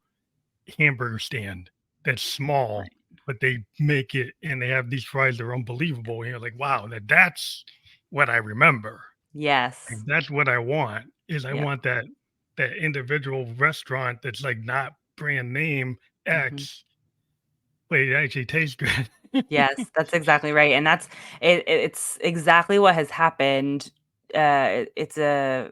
hamburger stand that's small, Right. but they make it and they have these fries that are unbelievable. And you're like, wow, that's what I remember. Yes. Like, that's what I want, is I Yep. want that individual restaurant that's, like, not brand name Mhm. X, but it actually tastes good. Yes, that's exactly right, and it's exactly what has happened. It's a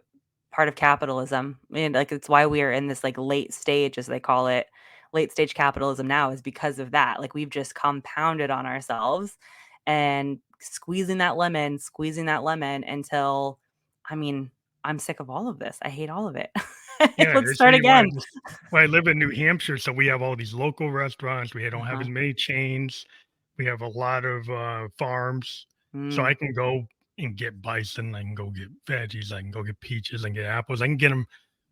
part of capitalism, and, like, it's why we are in this, like, late stage, as they call it, late stage capitalism now is because of that. Like, we've just compounded on ourselves and squeezing that lemon until, I mean, I'm sick of all of this. I hate all of it. Yeah, Let's it's start really why I again. just well, I live in New Hampshire, so we have all these local restaurants, we don't have Uh-huh. as many chains, we have a lot of, farms, so I Mm, can go and get bison, I can go get veggies, I can go get peaches, and get apples, I can get them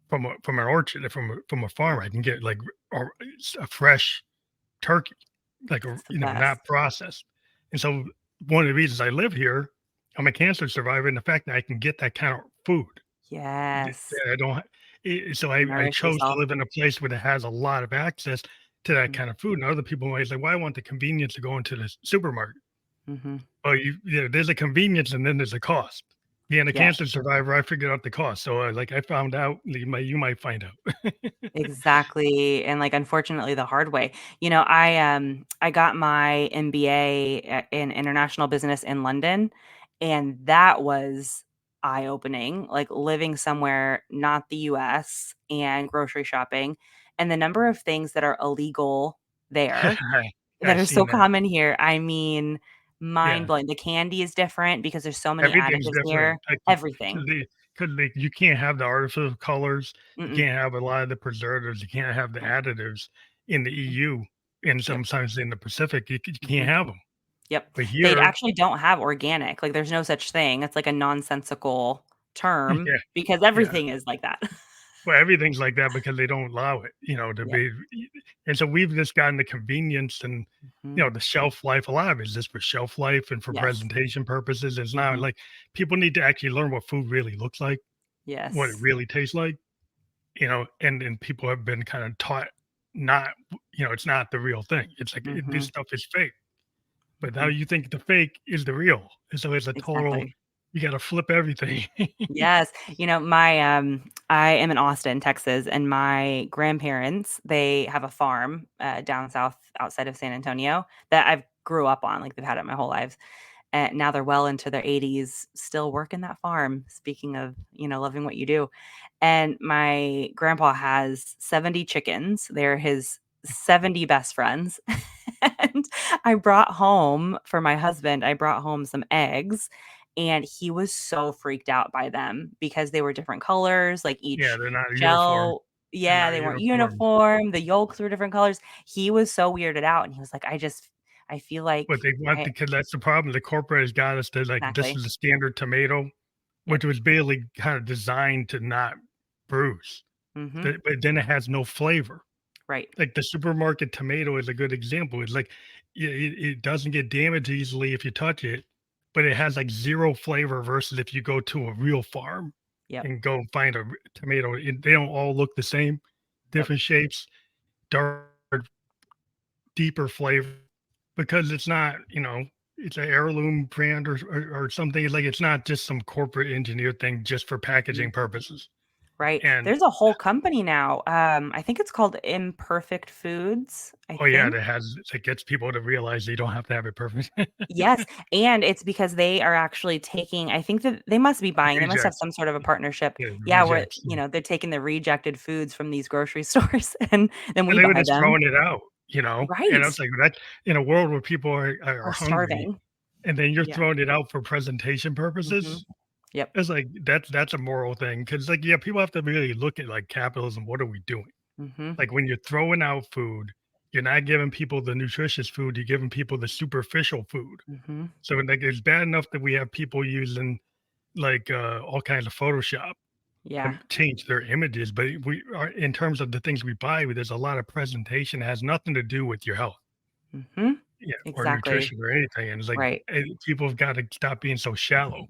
from an orchard, from a farm, I can get, like, a fresh turkey, like, it's the not best. processed, and so one of the reasons I live here, I'm a cancer survivor, and the fact that I can get that kind of food. Yes. I don't so I Nourish chose to yourself. live in a place where it has a lot of access to that Mm, kind of food, and other people might say, "Well, I want the convenience of going to the supermarket." mhm. Well, there's a convenience and then there's a cost. Being a Yeah. cancer survivor, I figured out the cost, so, like, I found out, you might find out. Exactly, and, like, unfortunately, the hard way. I got my MBA in international business in London, and that was eye-opening, like, living somewhere not the US and grocery shopping, and the number of things that are illegal there that I've are so seen that. common here, I mean, Yeah. mind-blowing. The candy is different because there's so many Everything's additives different, here. like, Everything. 'cause you can't have the artificial colors, you Mm-mm. can't have a lot of the preservatives, you can't have the Nope. additives in the EU, and Yep. sometimes in the Pacific, you can't Mhm. have them. Yep. But They here actually don't have organic, like, there's no such thing. It's like a nonsensical term yeah, because yeah. everything is like that. Well, everything's like that because they don't allow it, to Yep. be and so we've just gotten the convenience and, Mhm. the shelf life. A lot of it is just for shelf life and for Yes. presentation purposes. It's not Mhm. like people need to actually learn what food really looks like, what it Yes. really tastes like, and people have been kind of taught not, it's not the real thing. It's like this Mhm. stuff is fake, but now Mhm. you think the fake is the real. And so it's a total, Exactly. you got to flip everything. Yes. I am in Austin, Texas, and my grandparents, they have a farm, down south outside of San Antonio that I've grew up on, like, they've had it my whole lives. And now they're well into their 80s, still working that farm. Speaking of, loving what you do. And my grandpa has 70 chickens. They're his 70 best friends. And I brought home some eggs, and he was so freaked out by them because they were different colors, like Yeah, each they're not uniform. shell. They're Yeah, not they weren't uniform. uniform. The yolks were different colors. He was so weirded out, and he was like, I feel like But they want I because that's the problem. The corporate has got us to, like, this exactly. is the standard tomato, Yep. which was barely kind of designed to not bruise. Mhm. But then it has no flavor. Right. Like, the supermarket tomato is a good example. It's like, it doesn't get damaged easily if you touch it, but it has, like, 0 flavor versus if you go to a real farm Yep. and go find a tomato, they don't all look the same, Yep. different shapes, dark, deeper flavor. Because it's not, it's an heirloom brand or something, like, it's not just some corporate engineered thing just for Mhm. packaging purposes, Right. and There's a whole company now. I think it's called Imperfect Foods, I oh, yeah, think. that gets people to realize they don't have to have it perfect. Yes, and it's because they are actually taking I think that they must have Rejects. some sort of a partnership. Yeah, Yeah, where, rejects, yeah. they're taking the rejected foods from these grocery stores, and then And we they were buy just them. throwing it out, and I Right. was like, that in a world where people are Or hungry, starving. and then you're Yeah. throwing it out for presentation Mhm. purposes, Yep. it's like, that's a moral thing because, like, yeah, people have to really look at, like, capitalism, what are we doing? Mhm. Like, when you're throwing out food, you're not giving people the nutritious food, you're giving people the superficial food. Mhm. So, like, it's bad enough that we have people using, like, all kinds of Photoshop Yeah. to change their images, but we are in terms of the things we buy, there's a lot of presentation that has nothing to do with your health, Mhm. yeah, or Exactly. nutrition or anything, and it's like, Right. people have gotta stop being so shallow.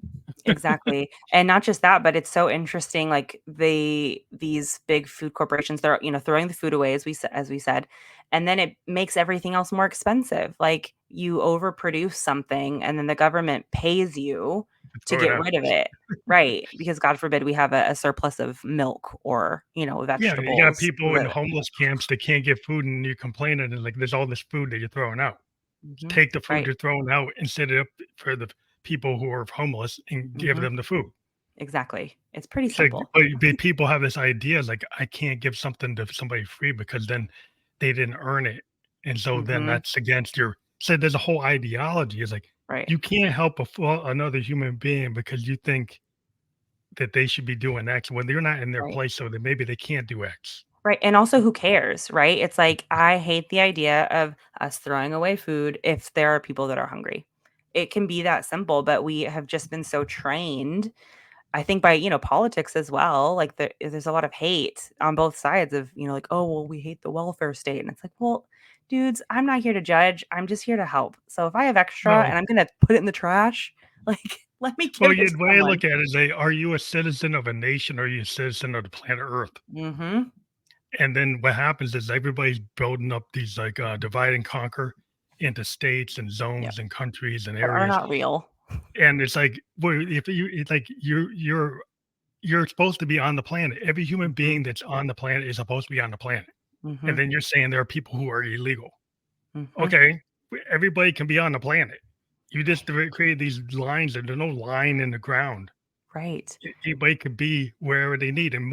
Exactly, and not just that, but it's so interesting, like, these big food corporations, they're, throwing the food away as we said, and then it makes everything else more expensive, like, you overproduce something, and then the government pays you, to throw it get out. rid of it. Right, because God forbid we have a surplus of milk or, Yeah, you got vegetables people in that homeless camps that can't get food, and you're complaining, and like, there's all this food that you're throwing out. Mhm. Take the food Right. you're throwing out and set it up for the people who are homeless and give Mhm. them the food. Exactly. It's pretty It's like, simple. but people have this idea like, I can't give something to somebody free because then they didn't earn it, and so then Mhm. that's against your so there's a whole ideology. It's like, Right. you can't help another human being because you think that they should be doing X when they're not in their Right. place, so that maybe they can't do X. Right, and also who cares, right? It's like, I hate the idea of us throwing away food if there are people that are hungry. It can be that simple, but we have just been so trained, I think by, politics as well, like, there's a lot of hate on both sides of, like, "Oh, well, we hate the welfare state," and it's like, "Well, dudes, I'm not here to judge, I'm just here to help. So if I have extra Well and I'm gonna put it in the trash, like, let me well, give it you to the way I someone." look at it is, are you a citizen of a nation or are you a citizen of the planet Earth? Mhm. And then what happens is everybody's building up these like divide and conquer into states and Yep. zones and countries and That are areas. not real. And it's like, well, if you, it's like you're supposed to be on the planet. Every human Mhm. being that's on the planet is supposed to be on the planet. And Mhm. then you're saying there are people who are illegal. Mhm. Okay, everybody can be on the planet. You just create these lines, and there's no line in the ground. Right. Anybody could be wherever they need, and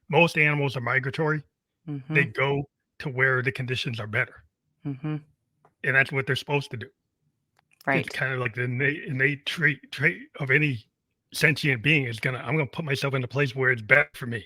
most animals are migratory. They Mhm. go to where the conditions are better, Mhm. and that's what they're supposed to do. It's Right. kind of like the innate trait of any sentient being is I'm gonna put myself in a place where it's better for me.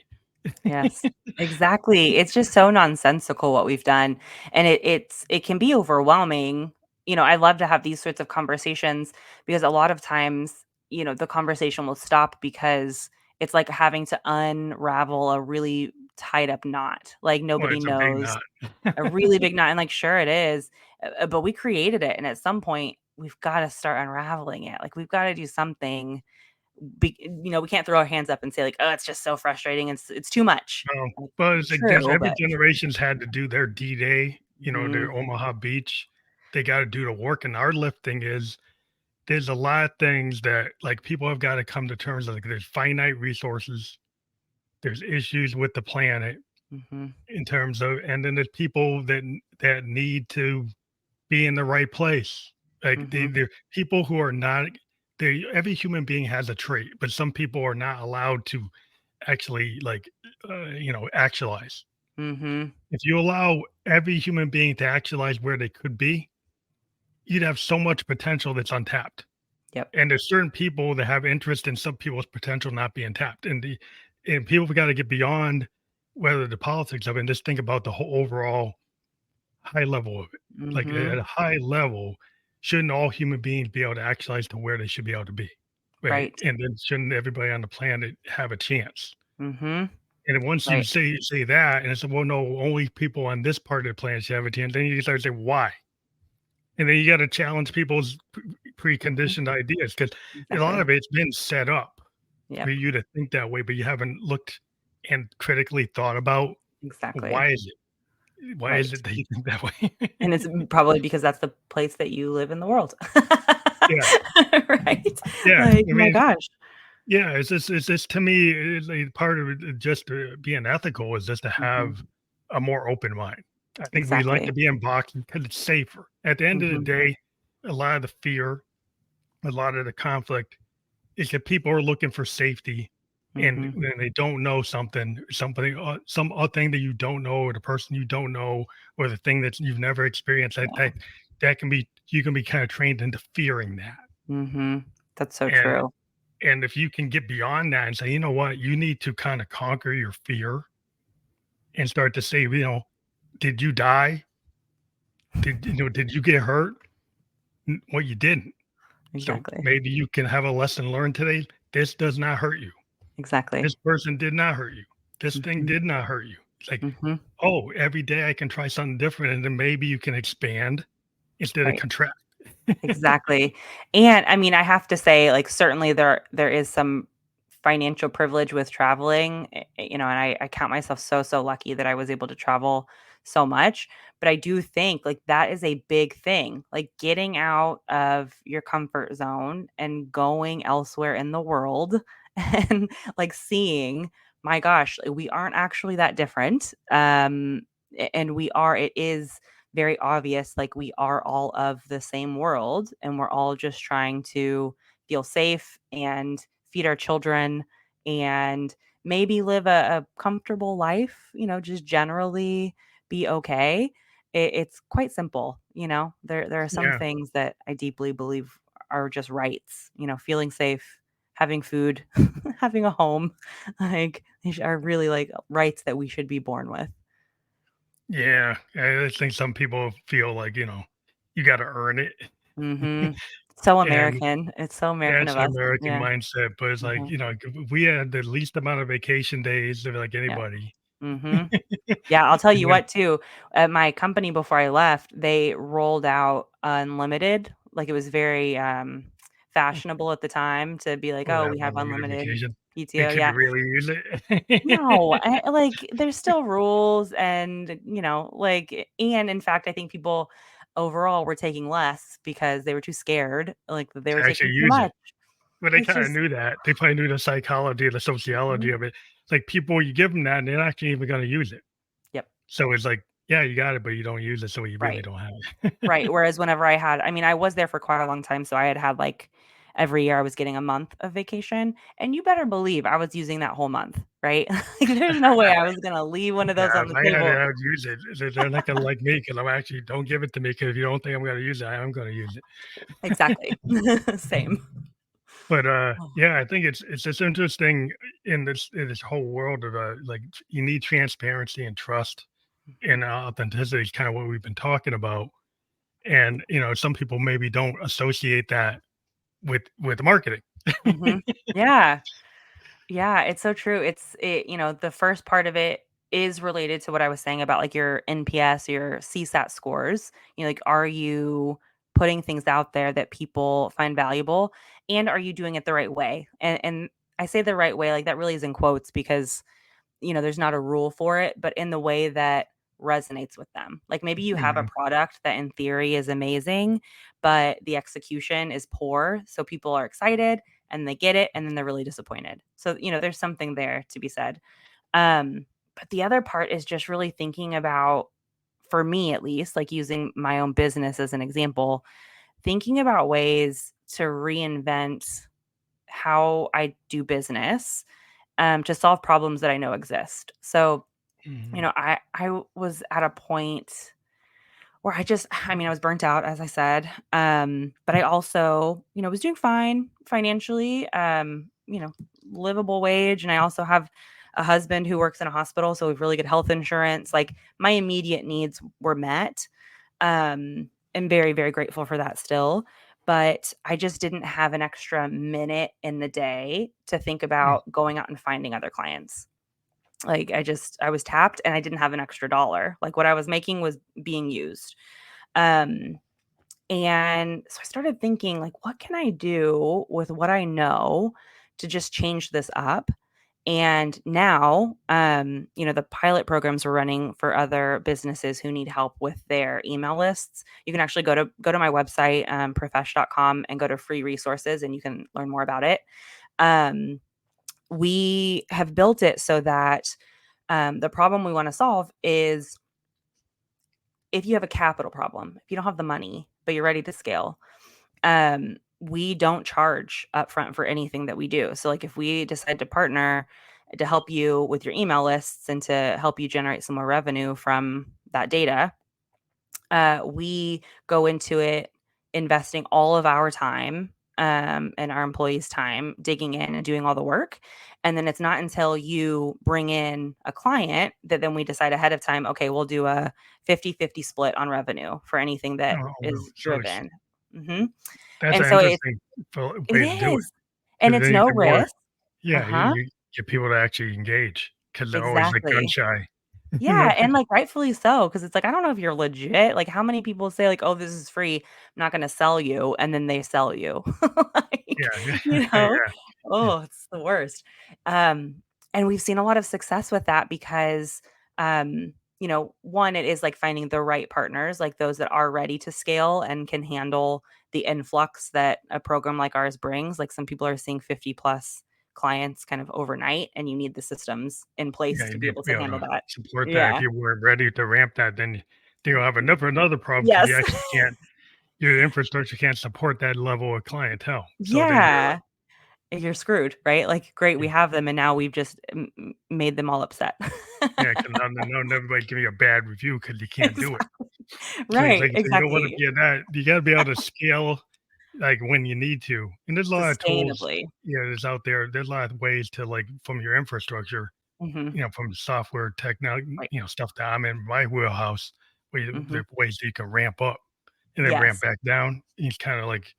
Yes, exactly. It's just so nonsensical what we've done, and it can be overwhelming. I love to have these sorts of conversations because a lot of times, the conversation will stop because it's like having to unravel a really tied up knot. Like Well, nobody it's a big knows knot. a really big knot, and like sure it is, but we created it, and at some point we've got to start unraveling it. Like we've got to do something we can't throw our hands up and say like, "Oh, it's just so frustrating. It's too much." Like, Well, it's like this. true, Every but generation's had to do their D-Day. mhm, Their Omaha Beach. They got to do the work, and our lifting is there's a lot of things that like people have got to come to terms with. Like there's finite resources. There's issues with the planet mhm, in terms of, and then there's people that need to be in the right place. Like mhm, they're people who are not. Every human being has a trait, but some people are not allowed to actually like actualize. mhm. If you allow every human being to actualize where they could be, you'd have so much potential that's untapped. Yep. And there's certain people that have interest in some people's potential not being tapped. And people have got to get beyond whether the politics of it and just think about the whole overall high level of it. Like at Mhm. a high level, shouldn't all human beings be able to actualize to where they should be able to be? Right. Right. And then shouldn't everybody on the planet have a chance? Mhm. And then once you Right. say that, and it's well, no, only people on this part of the planet should have a chance, then you start to say why. And then you got to challenge people's Mhm. preconditioned ideas because a lot Exactly. of it's been set up for Yep. you to think that way, but you haven't looked and critically thought about Exactly. why is it? Why is Right. it that you think that way? And it's probably because that's the place that you live in the world. Yeah, Right? yeah. Like, I my mean, gosh. yeah. It's just to me, it's like part of it, just being ethical is just to Mhm. have a more open mind. I think we like Exactly. to be in boxes because it's safer. At the end of the Mhm. day, a lot of the fear, a lot of the conflict is that people are looking for safety, and Mhm. when they don't know something, some other thing that you don't know, or the person you don't know, or the thing that you've never experienced, Yeah. that can be you can be kind of trained into fearing that. Mhm. That's so And true. and if you can get beyond that and say, you know what, you need to kind of conquer your fear and start to say, did you die? Did you get hurt? Well, you didn't. So Exactly. maybe you can have a lesson learned today. This does not hurt you. Exactly. This person did not hurt you. This thing Mhm. did not hurt you. It's like, Mhm. oh, every day I can try something different, and then maybe you can expand instead of Right. contract. Exactly. And I mean, I have to say, like, certainly there is some financial privilege with traveling, and I count myself so, so lucky that I was able to travel so much. But I do think like that is a big thing, like getting out of your comfort zone and going elsewhere in the world and like seeing, my gosh, we aren't actually that different. And it is very obvious, like we are all of the same world and we're all just trying to feel safe and feed our children and maybe live a comfortable life, just generally be okay. It's quite simple, There are some Yeah. things that I deeply believe are just rights, feeling safe, having food, having a home, like these are really like rights that we should be born with. Yeah. I think some people feel like, you got to earn it. Mhm. So And American. It's so American that's of an us. American Yeah. mindset. But it's like, Mhm. if we had the least amount of vacation days, they're like Yeah. anybody. Mhm. Yeah, I'll tell And you then, what too, at my company before I left, they rolled out unlimited, like, it was very, fashionable at the time to be like, oh, "Oh, have we have unlimited unlimited vacation. They PTO." could Yeah. really use it. No, like, there's still rules and, like and in fact, I think people overall were taking less because they were too scared, like, that they To were actually taking too use much. it. But they It's kinda just knew that. They probably knew the psychology, the sociology Mhm. of it. Like, people, you give them that, and they're not even gonna use it. Yep. So it's like, yeah, you got it, but you don't use it, so you really Right. don't have it. Right, whereas whenever I mean, I was there for quite a long time, so I had, like every year I was getting a month of vacation, and you better believe I was using that whole month, right? Like, there's no way I was gonna leave one of Yeah, those on if the I had it, table. I would use it. They're not gonna like me because 'cause I'm actually don't give it to me because if you don't think I'm gonna use it, I am gonna use it. Exactly. Same. But, Oh. yeah, I think it's just interesting in this whole world of, like, you need transparency and trust, Mhm. and authenticity is kinda what we've been talking about. And, some people maybe don't associate that with marketing. Mhm. Yeah. Yeah, it's so true. The first part of it is related to what I was saying about like your NPS, your CSAT scores. Like, are you putting things out there that people find valuable? And are you doing it the right way? And I say the right way, like that really is in quotes because there's not a rule for it, but in the way that resonates with them. Like maybe you have a Mhm, product that in theory is amazing, but the execution is poor. So people are excited and they get it and then they're really disappointed. So, there's something there to be said. But the other part is just really thinking about, for me at least, like using my own business as an example, thinking about ways to reinvent how I do business to solve problems that I know exist. So, mhm, I was at a point where I mean, I was burnt out, as I said, but I also, was doing fine financially, livable wage, and I also have a husband who works in a hospital, so we have really good health insurance. Like my immediate needs were met. I'm very, very grateful for that still. But I just didn't have an extra minute in the day to think mm, about going out and finding other clients. Like I was tapped and I didn't have an extra dollar. Like what I was making was being used. Um and so I started thinking like what can I do with what I know to just change this up? And now, the pilot programs we're running for other businesses who need help with their email lists. You can actually go to my website, profesh.com, and go to free resources and you can learn more about it. Um, we have built it so that the problem we want to solve is if you have a capital problem, if you don't have the money, but you're ready to scale, we don't charge upfront for anything that we do. So, like, if we decide to partner to help you with your email lists and to help you generate some more revenue from that data, we go into it investing all of our time and our employees' time digging in and doing all the work. And then it's not until you bring in a client that then we decide ahead of time, okay, we'll do a 50-50 split on revenue for anything that oh, is so it's driven. hmm that's And an so interesting it way to do it is. And because it's then you no get more. risk. Yeah, you Uh-huh. you get people to actually engage because 'cause they're always, like, gun Exactly. shy. Yeah, and, People. like, rightfully so, because it's like, I don't know if you're legit, like, how many people say, like, "Oh, this is free, I'm not gonna sell you," and then they sell you. Like, Yeah, you yeah, know? yeah. Oh, it's the worst. Um, and we've seen a lot of success with that because, um, one, it is like finding the right partners, like those that are ready to scale and can handle the influx that a program like ours brings. Like some people are seeing 50 plus clients kind of overnight, and you need the systems in place Yeah, to you be need able to be to able handle to that. support that. If Yeah. you weren't ready to ramp that, then you'll have another problem because you Yes. actually can't your infrastructure can't support that level of clientele. So then you're Yeah. You're screwed, right? Like, great, we like, have them, and now we've just made them all upset. yeah, 'cause now everybody give you a bad review because you can't do it. Exactly. So it's Right. like so you don't wanna Exactly. be in that. You gotta be able to scale, like, when you need to. And there's a lot of tools, Sustainably. there's out there. There's a lot of ways to, like, from your infrastructure, Hmm. from software technology, Right. stuff that I'm in my wheelhouse, where Hmm. there are ways that you can ramp up and then ramp Yes. back down. It's kinda like,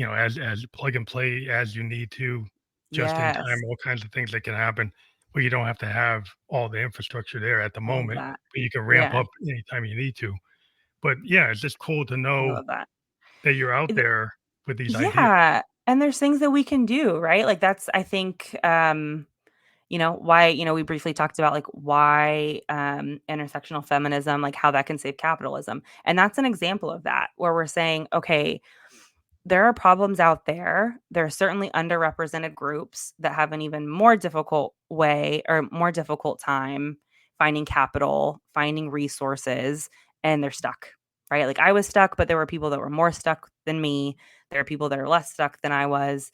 as plug and play as you need to, just in time, Yes. all kinds of things that can happen where you don't have to have all the infrastructure there at the All of moment, that. but you can ramp Yeah. up anytime you need to. But, yeah, it's just cool to I know love that. that you're out Th there with these ideas. Yeah, and there's things that we can do, right? Like, that's, I think, why, we briefly talked about, like, why, intersectional feminism, like, how that can save capitalism, and that's an example of that, where we're saying, "Okay, there are problems out there. There are certainly underrepresented groups that have an even more difficult way or more difficult time finding capital, finding resources, and they're stuck, right? Like I was stuck, but there were people that were more stuck than me. There are people that are less stuck than I was.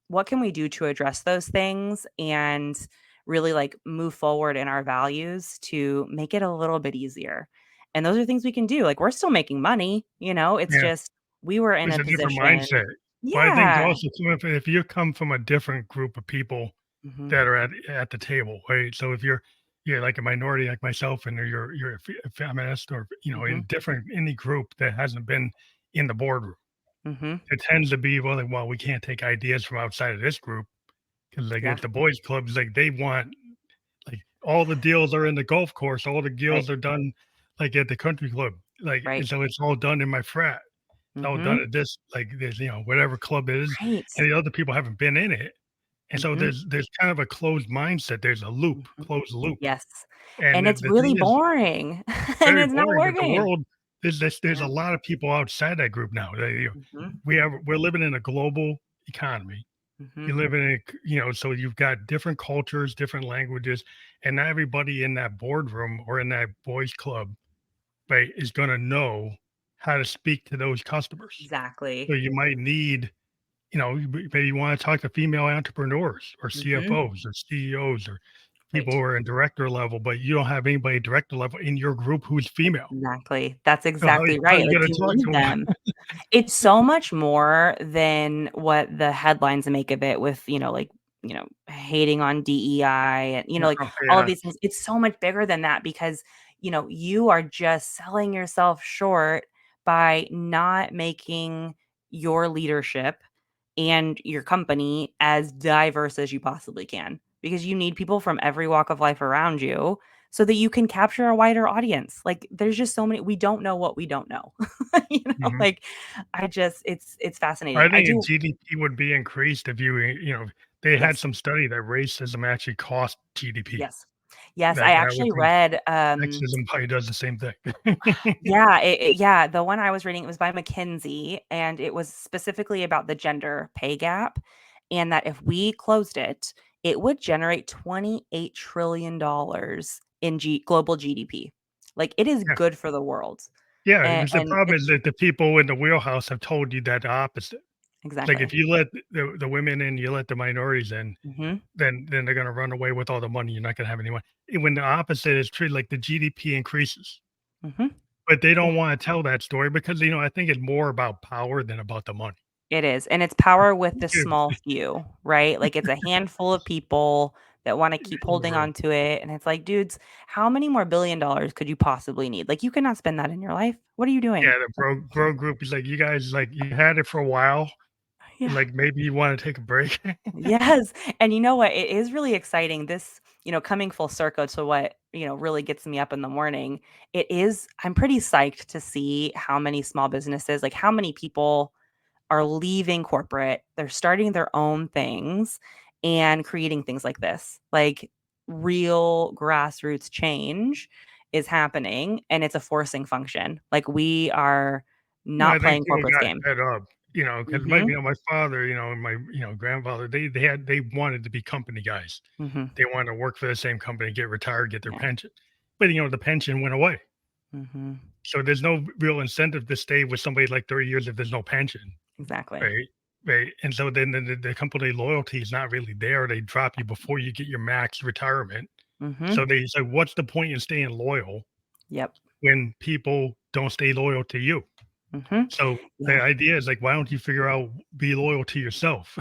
What can we do to address those things and really like move forward in our values to make it a little bit easier? And those are things we can do. Like we're still making money, it's Yeah, just we were in it's a a different position. mindset. But I think Yeah. also too, if you come from a different group of people Mhm. that are at the table, right? So if you're like a minority like myself and you're a feminist or, in Mhm. different any group that hasn't been in the boardroom, Mhm. it tends to be, well, like, well, we can't take ideas from outside of this group because like Yeah. at the boys clubs, like they want like all the deals are in the golf course, all the Right. deals are done like at the country club. Like Right. and so it's all done in my frat. It's all done Mhm. at this like this, whatever club it is, Right. and the other people haven't been in it. And so Mhm. there's kind of a closed mindset. There's a loop, Mhm. closed loop. Yes. And And it's the really thing is boring, and very it's not boring, but the working. world there's a Yeah. lot of people outside that group now. Mhm. We're living in a global economy. Mhm. You live in a so you've got different cultures, different languages, and not everybody in that boardroom or in that boys club, right, is gonna know how to speak to those customers. So Exactly. you might need, maybe you wanna talk to female entrepreneurs or Mhm. CFOs or CEOs or people Right. who are in director level, but you don't have anybody director level in your group who's female. Exactly. That's So exactly how right. you Like, gonna you talk need to them? them. It's so much more than what the headlines make of it with, like, hating on DEI and, like all of Yeah. these things. It's so much bigger than that because, you are just selling yourself short by not making your leadership and your company as diverse as you possibly can because you need people from every walk of life around you so that you can capture a wider audience. Like there's just so many we don't know what we don't know. Mhm. Like it's fascinating. I I think do. GDP would be increased if they had Yes. some study that racism actually cost GDP. Yes. Yes, I That would actually think read sexism probably does the same thing. yeah, yeah, the one I was reading, it was by McKinsey, and it was specifically about the gender pay gap, and that if we closed it, it would generate $28 trillion in global GDP. Like, it is Yeah. good for the world, Yeah, and because the problem it's is that the people in the wheelhouse have told you that the opposite. Like, if exactly. you let the women in, you let the minorities in, Mhm, then they're gonna run away with all the money, you're not gonna have any money. And when the opposite is true, like, the GDP increases, mhm. but they Yeah, don't wanna tell that story because, I think it's more about power than about the money. it is, and it's power with the Dude, small few, right? Like, it's a handful of people that wanna keep holding bro. on to it, and it's like, "Dudes, how many more $1 billion could you possibly need? Like, you cannot spend that in your life. What are you doing?" Yeah, the bro group is like, "You guys, like, you had it for a while, and, Yeah. like, maybe you wanna take a break." Yes, and you know what? It is really exciting, this, coming full circle to what, really gets me up in the morning. I'm pretty psyched to see how many small businesses, like, how many people are leaving corporate, they're starting their own things and creating things like this, like real grassroots change. is happening, and it's a forcing function. Like, we are Well, I not think playing people corporate's got game. fed up, because Mhm, my father, and my grandfather, they wanted to be company guys. mhm, They wanted to work for the same company, get retired, get their yeah, pension, but the pension went away. mhm, So there's no real incentive to stay with somebody like 30 years if there's no pension, exactly. right? Right. And so then the company loyalty is not really there. They drop you before you get your max retirement. Mhm, So they say, what's the point in staying loyal yep, when people don't stay loyal to you? mhm, So the yeah. idea is like, why don't you figure out be loyal to yourself?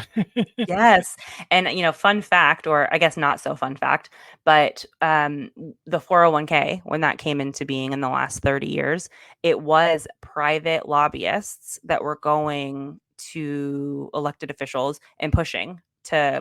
Yes, and, fun fact, or I guess not so fun fact, but, the 401k, when that came into being in the last 30 years, it was private lobbyists that were going to elected officials and Get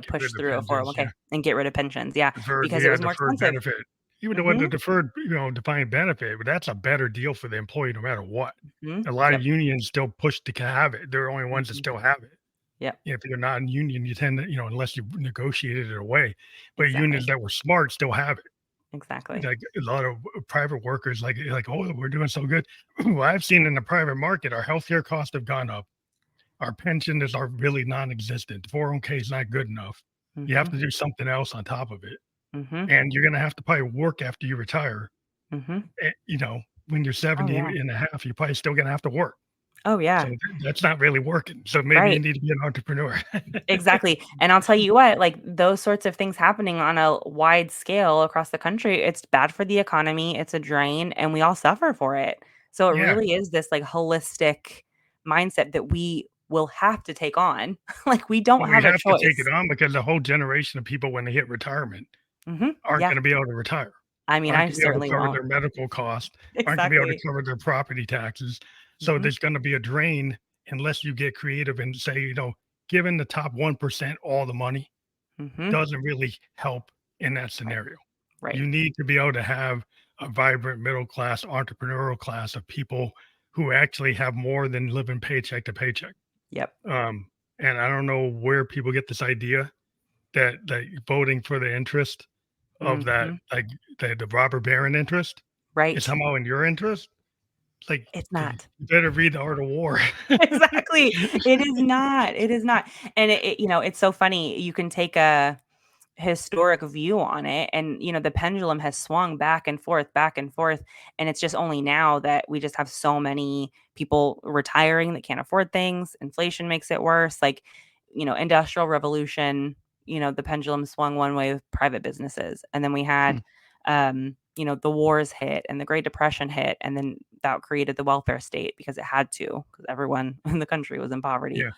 push rid of through a pensions, yeah. 401k and get rid of pensions, yeah, Deferred, because it yeah, was more deferred expensive. benefit. Even though with Mhm, the deferred, defined benefit, but that's a better deal for the employee no matter what. mhm, A lot of yep, unions still push to have it. They're the only ones that mhm, still have it. yep, If you're not in union, you tend to, unless you negotiated it away. But unions exactly, that were smart still have it. exactly. Like a lot of private workers, oh, we're doing so good. Well, I've seen in the private market, our healthcare costs have gone up. Our pension is are really non-existent. 401k is not good enough. You have Mhm, to do something else on top of it, mhm, and you're going to have to probably work after you retire. mhm. When you're Oh, 70 yeah. and a half, you're probably still going to have to work. Oh, So yeah. that's not really working. So maybe you Right. need to be an entrepreneur. Exactly, and I'll tell you what, like, those sorts of things happening on a wide scale across the country, it's bad for the economy, it's a drain, and we all suffer for it. So it Yeah. really is this, like, holistic mindset that we will have to take on. Like, we don't Well, we have a have to take it choice. on because a whole generation of people, when they hit retirement, Mhm. aren't Yeah. going to be able to retire, I mean, aren't I going to be able to certainly cover won't. their medical costs, aren't going to be able to Exactly. cover their property taxes. So Mhm. there's going to be a drain unless you get creative and say, giving the top 1% all the money Mhm. doesn't really help in that Right. scenario. Right. You need to be able to have a vibrant middle class, entrepreneurial class of people who actually have more than living paycheck to paycheck. Yep. Um, and I don't know where people get this idea that voting for the interest of that, Mhm. like the robber baron interest, is Right. somehow in your interest. Like, It's you not. better read the Art of War. Exactly. It is not. It is not. And it's so funny. You can take a historic view on it, and the pendulum has swung back and forth, and it's just only now that we just have so many people retiring that can't afford things. Inflation makes it worse. Like, industrial revolution, the pendulum swung one way with private businesses, and then we Hmm, had the wars hit and the Great Depression hit, and then that created the welfare state because it had to, because everyone in the country was in poverty. yeah.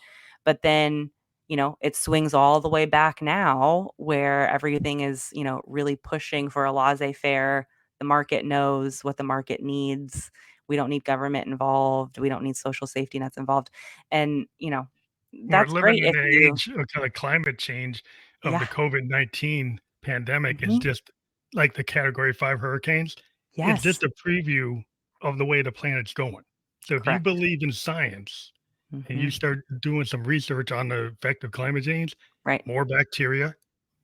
But then, it swings all the way back now where everything is, really pushing for a laissez-faire. The market knows what the market needs. We don't need government involved. We don't need social safety nets involved. And, We're that's living great in if the you. age of kind of climate change of Yeah. the COVID-19 pandemic is Mhm. just like the category 5 hurricanes. It's Yes. just a preview of the way the planet's going. So if you Correct. believe in science and you Mhm. start doing some research on the effect of climate change, Right. more bacteria,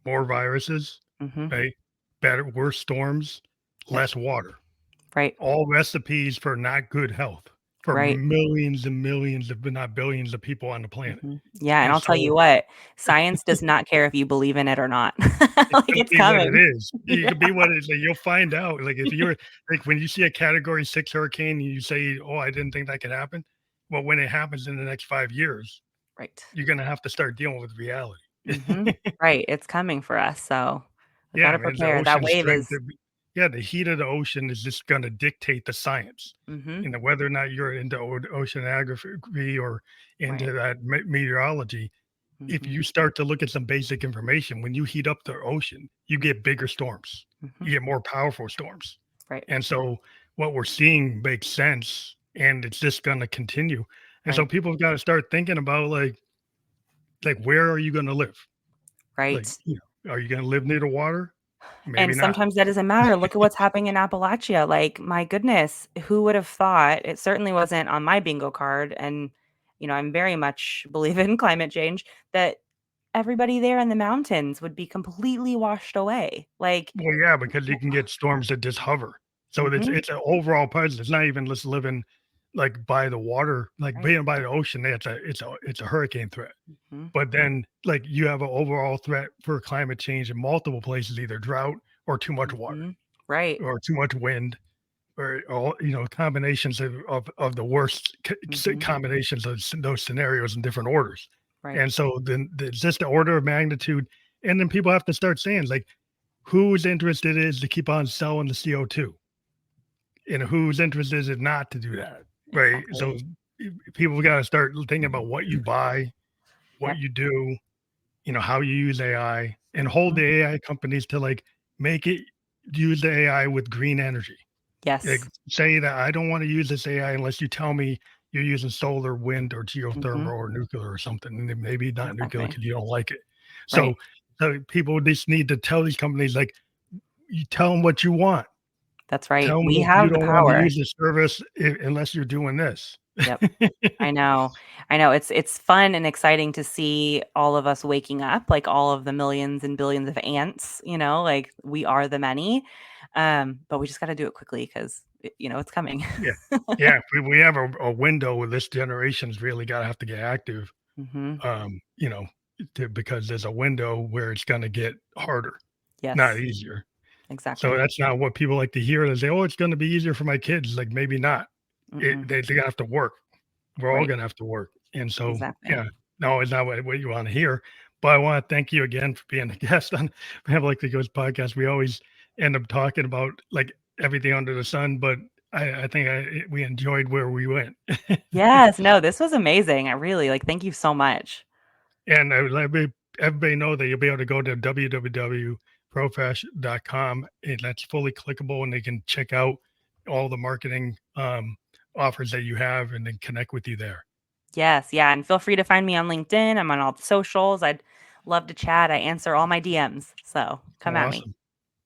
more viruses, Mhm. right? Better, worse storms, Yep. less water. Right. All recipes for not good health for Right. millions and millions, if not billions, of people on the planet. Yeah, and And I'll tell you so what, science does not care if you believe in it or not. it's Like, gonna it's be what it coming. is. It could Yeah. be what it is. Like, you'll find out. Like if you're like when you see a category 6 hurricane and you say, "Oh, I didn't think that could happen." Well, when it happens in the next 5 years, Right. you're gonna have to start dealing with reality. Mhm. Right, it's coming for us, so we Yeah, gotta man, the prepare. That ocean wave strength. is. Yeah, the heat of the ocean is just gonna dictate the science. Mhm. Whether or not you're into oceanography or into Right. that meteorology, if Mhm. you start to look at some basic information, when you heat up the ocean, you get bigger storms. Mhm. You get more powerful storms. Right. And so what we're seeing makes sense and it's just going to continue. And so Right. people have got to start thinking about like where are you going to live? Like, Right. are you going to live near the water? Maybe And not. sometimes that doesn't matter. Look at what's happening in Appalachia. Like, my goodness, who would have thought? It certainly wasn't on my bingo card, and, I'm very much believe in climate change, that everybody there in the mountains would be completely washed away. Like. Well, yeah, because you can get storms that just hover. So Mhm. it's an overall presence. It's not even just living like by the water, like Right. being by the ocean. It's a hurricane threat. Mhm. But then like you have an overall threat for climate change in multiple places, either drought or too much water Mhm. Right. or too much wind or all combinations of the worst Mhm. combinations of those scenarios in different orders. Right. And so then it's just the order of magnitude. And then people have to start saying like whose interest it is to keep on selling the CO2 and whose interest is it not to do that, right? So Exactly. people got to start thinking about what you buy, what Yep. you do, how you use AI, and hold Mhm. the AI companies to like make it use the AI with green energy. Like Yes. say that I don't want to use this AI unless you tell me you're using solar, wind, or geothermal Mhm. or nuclear or something. And then maybe not nuclear Exactly. because you don't like it. Right. So, so people just need to tell these companies like you tell them what you want. That's right. Tell them We that you have the don't want to power. use the service unless you're doing this. Yep. I know. I know. It's fun and exciting to see all of us waking up, like all of the millions and billions of ants, like we are the many. But we just got to do it quickly because it's coming. Yeah. Yeah. We have a window where this generation's really got to have to get active, Mhm. um, you know, because there's a window where it's going to get harder, not Yes. easier. So Exactly. that's not what people like to hear. They say, "Oh, it's going to be easier for my kids." Like maybe not. Mm-mm. They have to work. We're all Right. gonna have to work. And so, Exactly. yeah, no, it's not what you want to hear. But I want to thank you again for being a guest on Have Like the Ghost podcast. We always end up talking about like everything under the sun, but I think we enjoyed where we went. Yes. No, this was amazing. I really thank you so much. And I would let everybody know that you'll be able to go to www.profesh.com, and that's fully clickable, and they can check out all the marketing offers that you have and then connect with you there. Yes. Yeah. And feel free to find me on LinkedIn. I'm on all the socials. I'd love to chat. I answer all my DMs. So come at me. Awesome.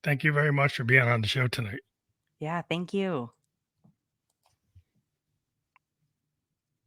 Thank you very much for being on the show tonight. Yeah. Thank you.